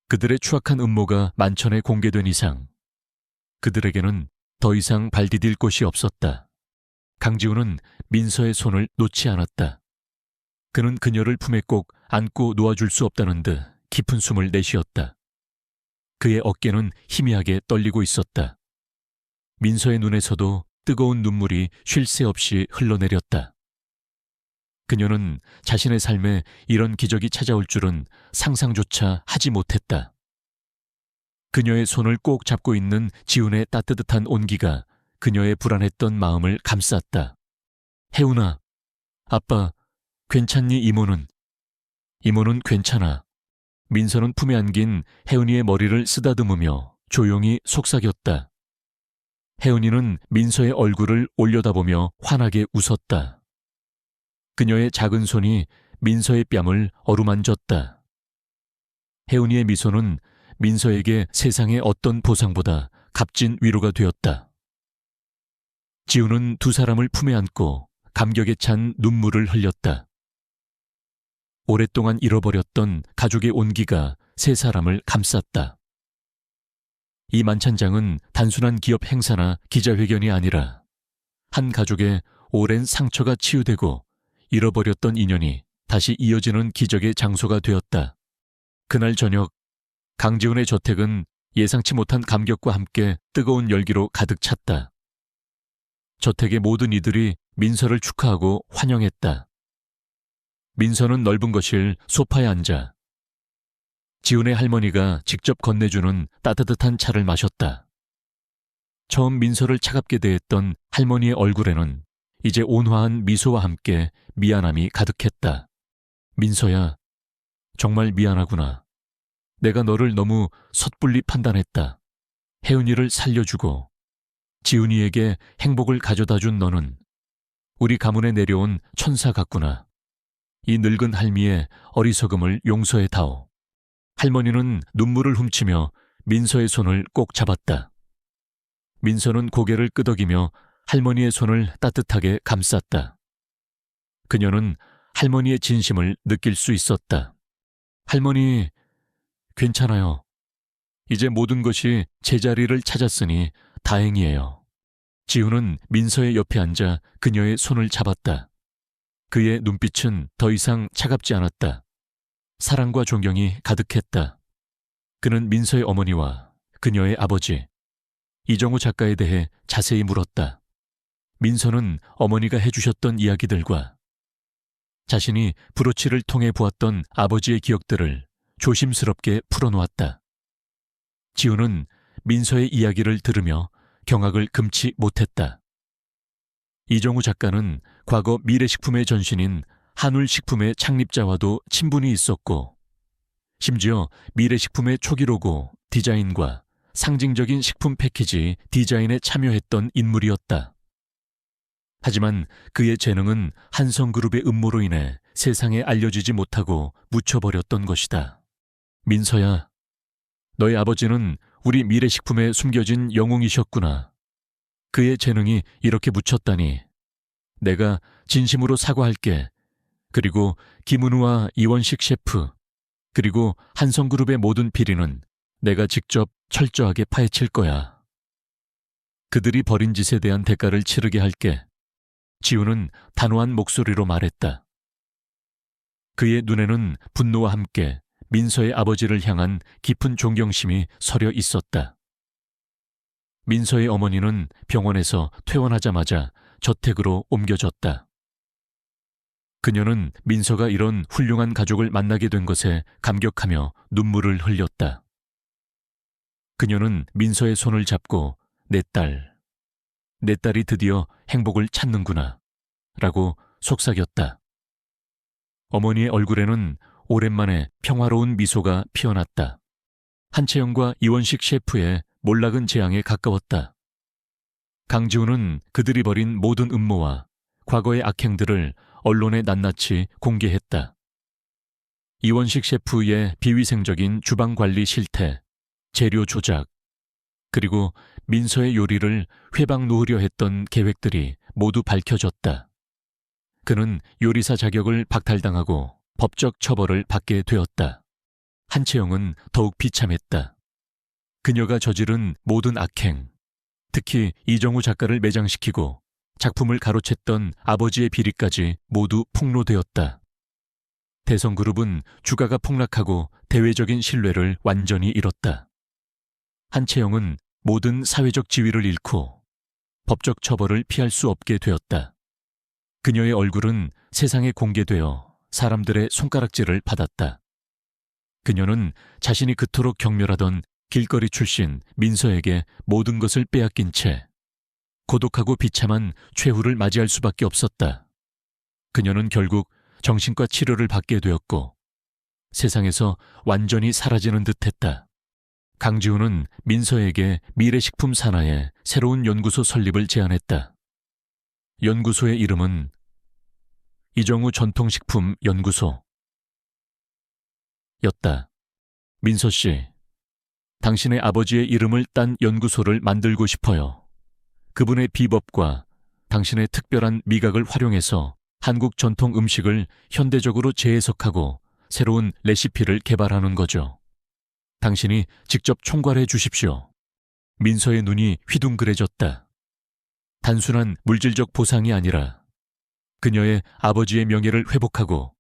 그들의 추악한 음모가 만천에 공개된 이상 그들에게는 더 이상 발 디딜 곳이 없었다. 강지훈은 민서의 손을 놓지 않았다. 그는 그녀를 품에 꼭 안고 놓아줄 수 없다는 듯 깊은 숨을 내쉬었다. 그의 어깨는 희미하게 떨리고 있었다. 민서의 눈에서도 뜨거운 눈물이 쉴 새 없이 흘러내렸다. 그녀는 자신의 삶에 이런 기적이 찾아올 줄은 상상조차 하지 못했다. 그녀의 손을 꼭 잡고 있는 지훈의 따뜻한 온기가 그녀의 불안했던 마음을 감쌌다. 혜훈아, 아빠, 괜찮니 이모는? 이모는 괜찮아. 민서는 품에 안긴 혜은이의 머리를 쓰다듬으며 조용히 속삭였다. 혜은이는 민서의 얼굴을 올려다보며 환하게 웃었다. 그녀의 작은 손이 민서의 뺨을 어루만졌다. 혜은이의 미소는 민서에게 세상의 어떤 보상보다 값진 위로가 되었다. 지우는 두 사람을 품에 안고 감격에 찬 눈물을 흘렸다. 오랫동안 잃어버렸던 가족의 온기가 세 사람을 감쌌다. 이 만찬장은 단순한 기업 행사나 기자회견이 아니라 한 가족의 오랜 상처가 치유되고 잃어버렸던 인연이 다시 이어지는 기적의 장소가 되었다. 그날 저녁 강지훈의 저택은 예상치 못한 감격과 함께 뜨거운 열기로 가득 찼다. 저택의 모든 이들이 민서를 축하하고 환영했다. 민서는 넓은 거실 소파에 앉아 지훈의 할머니가 직접 건네주는 따뜻한 차를 마셨다. 처음 민서를 차갑게 대했던 할머니의 얼굴에는 이제 온화한 미소와 함께 미안함이 가득했다. 민서야, 정말 미안하구나. 내가 너를 너무 섣불리 판단했다. 혜은이를 살려주고 지훈이에게 행복을 가져다준 너는 우리 가문에 내려온 천사 같구나. 이 늙은 할미의 어리석음을 용서해다오. 할머니는 눈물을 훔치며 민서의 손을 꼭 잡았다. 민서는 고개를 끄덕이며 할머니의 손을 따뜻하게 감쌌다. 그녀는 할머니의 진심을 느낄 수 있었다. 할머니, 괜찮아요. 이제 모든 것이 제자리를 찾았으니 다행이에요. 지우는 민서의 옆에 앉아 그녀의 손을 잡았다. 그의 눈빛은 더 이상 차갑지 않았다. 사랑과 존경이 가득했다. 그는 민서의 어머니와 그녀의 아버지, 이정우 작가에 대해 자세히 물었다. 민서는 어머니가 해주셨던 이야기들과 자신이 브로치를 통해 보았던 아버지의 기억들을 조심스럽게 풀어놓았다. 지우는 민서의 이야기를 들으며 경악을 금치 못했다. 이정우 작가는 과거 미래식품의 전신인 한울식품의 창립자와도 친분이 있었고, 심지어 미래식품의 초기 로고 디자인과 상징적인 식품 패키지 디자인에 참여했던 인물이었다. 하지만 그의 재능은 한성그룹의 음모로 인해 세상에 알려지지 못하고 묻혀버렸던 것이다. 민서야, 너의 아버지는 우리 미래식품에 숨겨진 영웅이셨구나. 그의 재능이 이렇게 묻혔다니. 내가 진심으로 사과할게. 그리고 김은우와 이원식 셰프, 그리고 한성그룹의 모든 비리는 내가 직접 철저하게 파헤칠 거야. 그들이 벌인 짓에 대한 대가를 치르게 할게. 지우는 단호한 목소리로 말했다. 그의 눈에는 분노와 함께 민서의 아버지를 향한 깊은 존경심이 서려 있었다. 민서의 어머니는 병원에서 퇴원하자마자 저택으로 옮겨졌다. 그녀는 민서가 이런 훌륭한 가족을 만나게 된 것에 감격하며 눈물을 흘렸다. 그녀는 민서의 손을 잡고 내 딸이 드디어 행복을 찾는구나 라고 속삭였다. 어머니의 얼굴에는 오랜만에 평화로운 미소가 피어났다. 한채영과 이원식 셰프의 몰락은 재앙에 가까웠다. 강지우는 그들이 벌인 모든 음모와 과거의 악행들을 언론에 낱낱이 공개했다. 이원식 셰프의 비위생적인 주방 관리 실태, 재료 조작, 그리고 민서의 요리를 회방 놓으려 했던 계획들이 모두 밝혀졌다. 그는 요리사 자격을 박탈당하고 법적 처벌을 받게 되었다. 한채영은 더욱 비참했다. 그녀가 저지른 모든 악행, 특히 이정우 작가를 매장시키고 작품을 가로챘던 아버지의 비리까지 모두 폭로되었다. 대성그룹은 주가가 폭락하고 대외적인 신뢰를 완전히 잃었다. 한채영은 모든 사회적 지위를 잃고 법적 처벌을 피할 수 없게 되었다. 그녀의 얼굴은 세상에 공개되어 사람들의 손가락질을 받았다. 그녀는 자신이 그토록 경멸하던 길거리 출신 민서에게 모든 것을 빼앗긴 채 고독하고 비참한 최후를 맞이할 수밖에 없었다. 그녀는 결국 정신과 치료를 받게 되었고 세상에서 완전히 사라지는 듯했다. 강지우는 민서에게 미래식품 산하의 새로운 연구소 설립을 제안했다. 연구소의 이름은 이정우 전통식품 연구소 였다. 민서 씨, 당신의 아버지의 이름을 딴 연구소를 만들고 싶어요. 그분의 비법과 당신의 특별한 미각을 활용해서 한국 전통 음식을 현대적으로 재해석하고 새로운 레시피를 개발하는 거죠. 당신이 직접 총괄해 주십시오. 민서의 눈이 휘둥그레졌다. 단순한 물질적 보상이 아니라 그녀의 아버지의 명예를 회복하고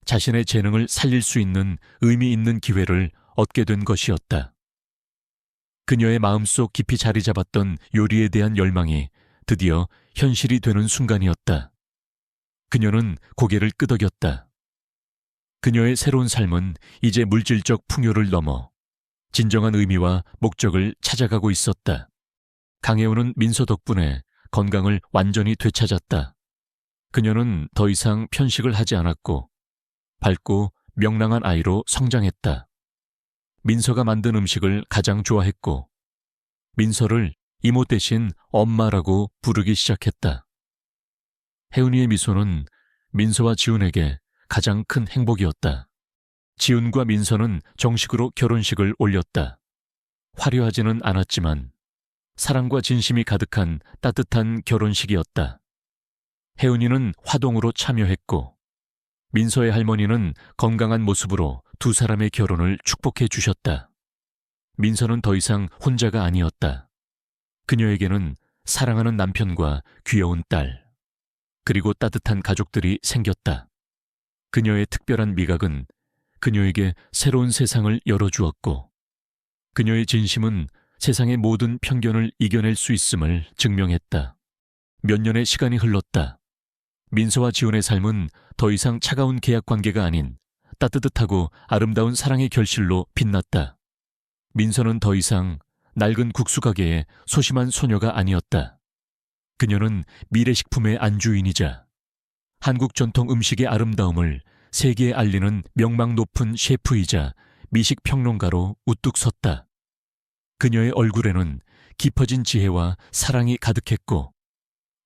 자신의 재능을 살릴 수 있는 의미 있는 기회를 얻게 된 것이었다. 그녀의 마음속 깊이 자리 잡았던 요리에 대한 열망이 드디어 현실이 되는 순간이었다. 그녀는 고개를 끄덕였다. 그녀의 새로운 삶은 이제 물질적 풍요를 넘어 진정한 의미와 목적을 찾아가고 있었다. 강해오는 민서 덕분에 건강을 완전히 되찾았다. 그녀는 더 이상 편식을 하지 않았고 밝고 명랑한 아이로 성장했다. 민서가 만든 음식을 가장 좋아했고 민서를 이모 대신 엄마라고 부르기 시작했다. 혜은이의 미소는 민서와 지훈에게 가장 큰 행복이었다. 지훈과 민서는 정식으로 결혼식을 올렸다. 화려하지는 않았지만 사랑과 진심이 가득한 따뜻한 결혼식이었다. 혜은이는 화동으로 참여했고 민서의 할머니는 건강한 모습으로 두 사람의 결혼을 축복해 주셨다. 민서는 더 이상 혼자가 아니었다. 그녀에게는 사랑하는 남편과 귀여운 딸, 그리고 따뜻한 가족들이 생겼다. 그녀의 특별한 미각은 그녀에게 새로운 세상을 열어주었고, 그녀의 진심은 세상의 모든 편견을 이겨낼 수 있음을 증명했다. 몇 년의 시간이 흘렀다. 민서와 지훈의 삶은 더 이상 차가운 계약 관계가 아닌 따뜻하고 아름다운 사랑의 결실로 빛났다. 민서는 더 이상 낡은 국수 가게의 소심한 소녀가 아니었다. 그녀는 미래식품의 안주인이자 한국 전통 음식의 아름다움을 세계에 알리는 명망 높은 셰프이자 미식 평론가로 우뚝 섰다. 그녀의 얼굴에는 깊어진 지혜와 사랑이 가득했고,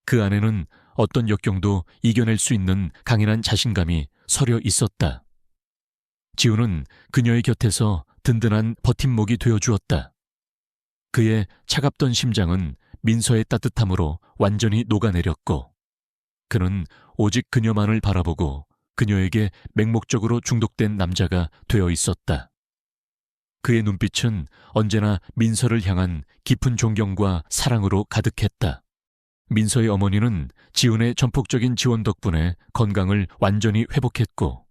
그 안에는 어떤 역경도 이겨낼 수 있는 강인한 자신감이 서려 있었다. 지훈은 그녀의 곁에서 든든한 버팀목이 되어주었다. 그의 차갑던 심장은 민서의 따뜻함으로 완전히 녹아내렸고, 그는 오직 그녀만을 바라보고 그녀에게 맹목적으로 중독된 남자가 되어 있었다. 그의 눈빛은 언제나 민서를 향한 깊은 존경과 사랑으로 가득했다. 민서의 어머니는 지훈의 전폭적인 지원 덕분에 건강을 완전히 회복했고,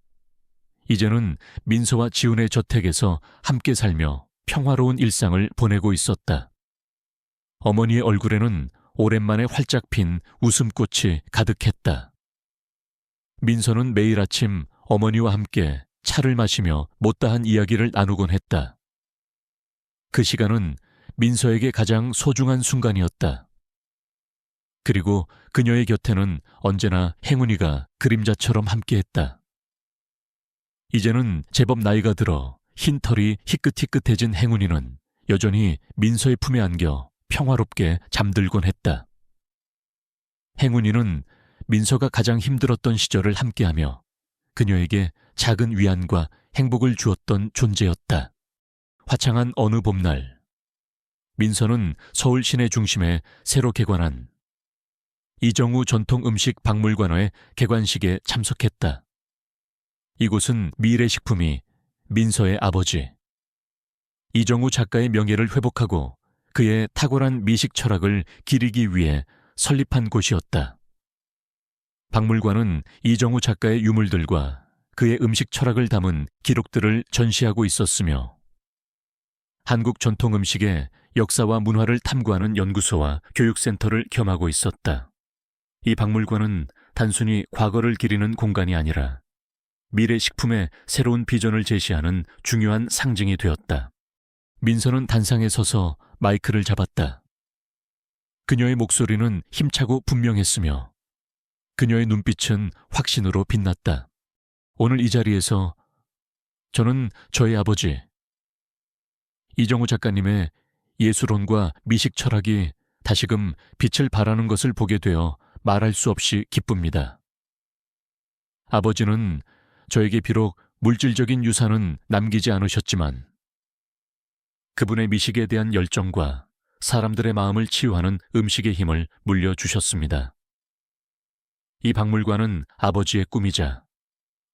이제는 민서와 지훈의 저택에서 함께 살며 평화로운 일상을 보내고 있었다. 어머니의 얼굴에는 오랜만에 활짝 핀 웃음꽃이 가득했다. 민서는 매일 아침 어머니와 함께 차를 마시며 못다한 이야기를 나누곤 했다. 그 시간은 민서에게 가장 소중한 순간이었다. 그리고 그녀의 곁에는 언제나 행운이가 그림자처럼 함께했다. 이제는 제법 나이가 들어 흰 털이 희끗희끗해진 행운이는 여전히 민서의 품에 안겨 평화롭게 잠들곤 했다. 행운이는 민서가 가장 힘들었던 시절을 함께하며 그녀에게 작은 위안과 행복을 주었던 존재였다. 화창한 어느 봄날, 민서는 서울 시내 중심에 새로 개관한 이정우 전통음식 박물관의 개관식에 참석했다. 이곳은 미래식품이 민서의 아버지 이정우 작가의 명예를 회복하고 그의 탁월한 미식 철학을 기리기 위해 설립한 곳이었다. 박물관은 이정우 작가의 유물들과 그의 음식 철학을 담은 기록들을 전시하고 있었으며, 한국 전통 음식의 역사와 문화를 탐구하는 연구소와 교육센터를 겸하고 있었다. 이 박물관은 단순히 과거를 기리는 공간이 아니라 미래 식품의 새로운 비전을 제시하는 중요한 상징이 되었다. 민서는 단상에 서서 마이크를 잡았다. 그녀의 목소리는 힘차고 분명했으며 그녀의 눈빛은 확신으로 빛났다. 오늘 이 자리에서 저는 저의 아버지 이정우 작가님의 예술혼과 미식 철학이 다시금 빛을 발하는 것을 보게 되어 말할 수 없이 기쁩니다. 아버지는 저에게 비록 물질적인 유산은 남기지 않으셨지만 그분의 미식에 대한 열정과 사람들의 마음을 치유하는 음식의 힘을 물려주셨습니다. 이 박물관은 아버지의 꿈이자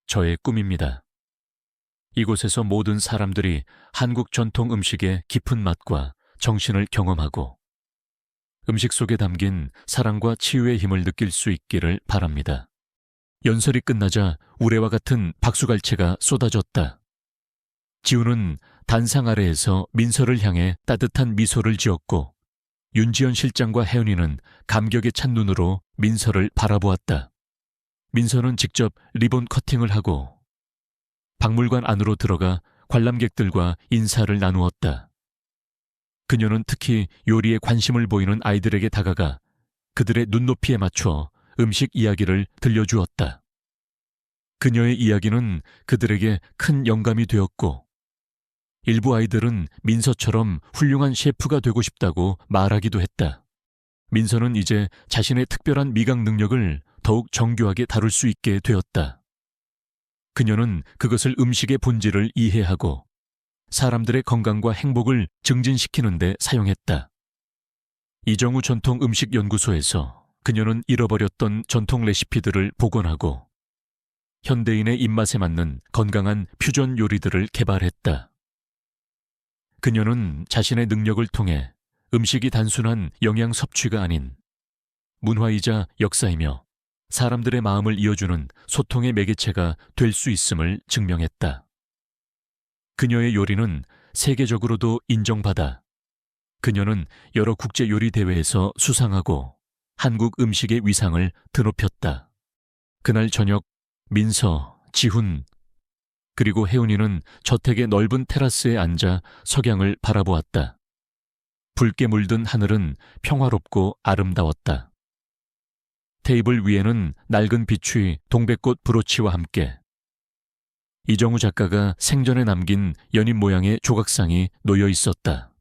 저의 꿈입니다. 이곳에서 모든 사람들이 한국 전통 음식의 깊은 맛과 정신을 경험하고 음식 속에 담긴 사랑과 치유의 힘을 느낄 수 있기를 바랍니다. 연설이 끝나자 우레와 같은 박수갈채가 쏟아졌다. 지훈은 단상 아래에서 민서를 향해 따뜻한 미소를 지었고, 윤지연 실장과 혜연이는 감격에 찬 눈으로 민서를 바라보았다. 민서는 직접 리본 커팅을 하고 박물관 안으로 들어가 관람객들과 인사를 나누었다. 그녀는 특히 요리에 관심을 보이는 아이들에게 다가가 그들의 눈높이에 맞춰 음식 이야기를 들려주었다. 그녀의 이야기는 그들에게 큰 영감이 되었고, 일부 아이들은 민서처럼 훌륭한 셰프가 되고 싶다고 말하기도 했다. 민서는 이제 자신의 특별한 미각 능력을 더욱 정교하게 다룰 수 있게 되었다. 그녀는 그것을 음식의 본질을 이해하고 사람들의 건강과 행복을 증진시키는 데 사용했다. 이정우 전통음식연구소에서 그녀는 잃어버렸던 전통 레시피들을 복원하고 현대인의 입맛에 맞는 건강한 퓨전 요리들을 개발했다. 그녀는 자신의 능력을 통해 음식이 단순한 영양 섭취가 아닌 문화이자 역사이며 사람들의 마음을 이어주는 소통의 매개체가 될 수 있음을 증명했다. 그녀의 요리는 세계적으로도 인정받아 그녀는 여러 국제 요리 대회에서 수상하고 한국 음식의 위상을 드높였다. 그날 저녁 민서, 지훈, 그리고 혜운이는 저택의 넓은 테라스에 앉아 석양을 바라보았다. 붉게 물든 하늘은 평화롭고 아름다웠다. 테이블 위에는 낡은 비추 동백꽃 브로치와 함께 이정우 작가가 생전에 남긴 연인 모양의 조각상이 놓여 있었다.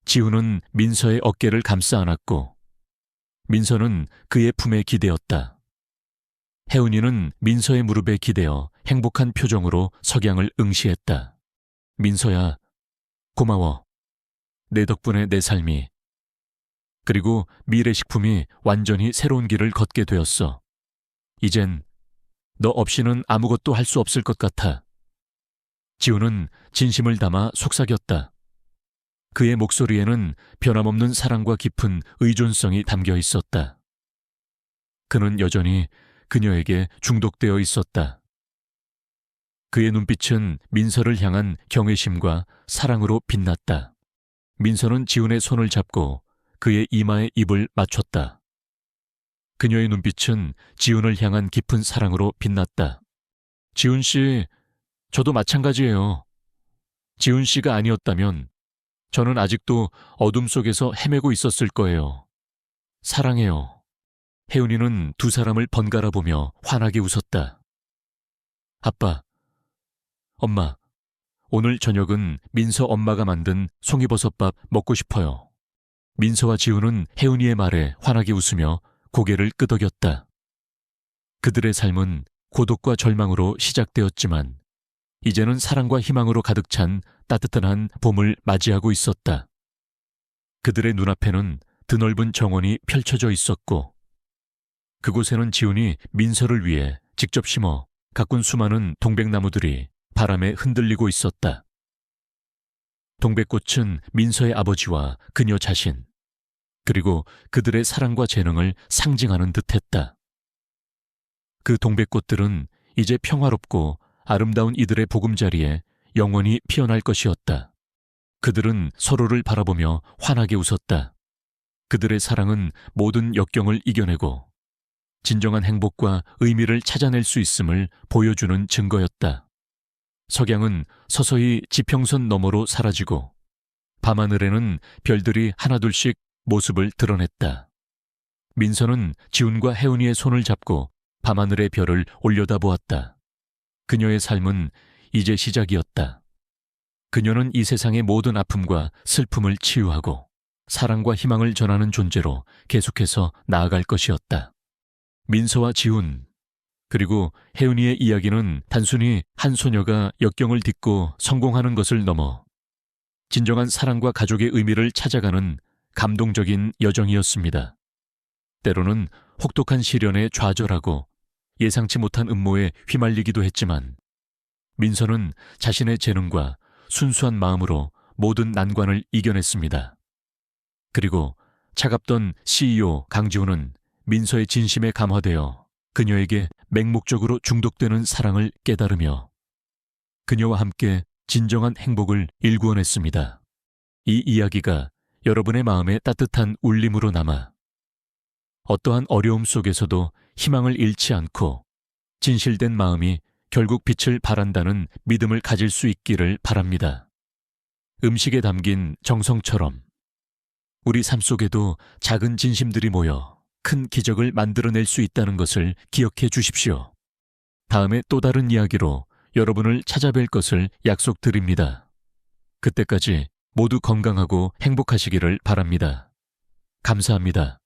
지훈은 민서의 어깨를 감싸 안았고 민서는 그의 품에 기대었다. 혜운이는 민서의 무릎에 기대어 행복한 표정으로 석양을 응시했다. 민서야, 고마워. 내 덕분에 내 삶이. 그리고 미래식품이 완전히 새로운 길을 걷게 되었어. 이젠 너 없이는 아무것도 할 수 없을 것 같아. 지훈은 진심을 담아 속삭였다. 그의 목소리에는 변함없는 사랑과 깊은 의존성이 담겨 있었다. 그는 여전히 그녀에게 중독되어 있었다. 그의 눈빛은 민서를 향한 경외심과 사랑으로 빛났다. 민서는 지훈의 손을 잡고 그의 이마에 입을 맞췄다. 그녀의 눈빛은 지훈을 향한 깊은 사랑으로 빛났다. 지훈 씨, 저도 마찬가지예요. 지훈 씨가 아니었다면 저는 아직도 어둠 속에서 헤매고 있었을 거예요. 사랑해요. 혜운이는 두 사람을 번갈아 보며 환하게 웃었다. 아빠, 엄마, 오늘 저녁은 민서 엄마가 만든 송이버섯밥 먹고 싶어요. 민서와 지훈은 혜운이의 말에 환하게 웃으며 고개를 끄덕였다. 그들의 삶은 고독과 절망으로 시작되었지만 이제는 사랑과 희망으로 가득 찬 따뜻한 봄을 맞이하고 있었다. 그들의 눈앞에는 드넓은 정원이 펼쳐져 있었고 그곳에는 지훈이 민서를 위해 직접 심어 가꾼 수많은 동백나무들이 바람에 흔들리고 있었다. 동백꽃은 민서의 아버지와 그녀 자신, 그리고 그들의 사랑과 재능을 상징하는 듯했다. 그 동백꽃들은 이제 평화롭고 아름다운 이들의 보금자리에 영원히 피어날 것이었다. 그들은 서로를 바라보며 환하게 웃었다. 그들의 사랑은 모든 역경을 이겨내고 진정한 행복과 의미를 찾아낼 수 있음을 보여주는 증거였다. 석양은 서서히 지평선 너머로 사라지고 밤하늘에는 별들이 하나둘씩 모습을 드러냈다. 민서는 지훈과 혜운이의 손을 잡고 밤하늘의 별을 올려다보았다. 그녀의 삶은 이제 시작이었다. 그녀는 이 세상의 모든 아픔과 슬픔을 치유하고 사랑과 희망을 전하는 존재로 계속해서 나아갈 것이었다. 민서와 지훈, 그리고 혜은이의 이야기는 단순히 한 소녀가 역경을 딛고 성공하는 것을 넘어 진정한 사랑과 가족의 의미를 찾아가는 감동적인 여정이었습니다. 때로는 혹독한 시련에 좌절하고 예상치 못한 음모에 휘말리기도 했지만 민서는 자신의 재능과 순수한 마음으로 모든 난관을 이겨냈습니다. 그리고 차갑던 CEO 강지훈은 민서의 진심에 감화되어 그녀에게 맹목적으로 중독되는 사랑을 깨달으며 그녀와 함께 진정한 행복을 일구어냈습니다. 이 이야기가 여러분의 마음에 따뜻한 울림으로 남아 어떠한 어려움 속에서도 희망을 잃지 않고 진실된 마음이 결국 빛을 발한다는 믿음을 가질 수 있기를 바랍니다. 음식에 담긴 정성처럼 우리 삶 속에도 작은 진심들이 모여 큰 기적을 만들어낼 수 있다는 것을 기억해 주십시오. 다음에 또 다른 이야기로 여러분을 찾아뵐 것을 약속드립니다. 그때까지 모두 건강하고 행복하시기를 바랍니다. 감사합니다.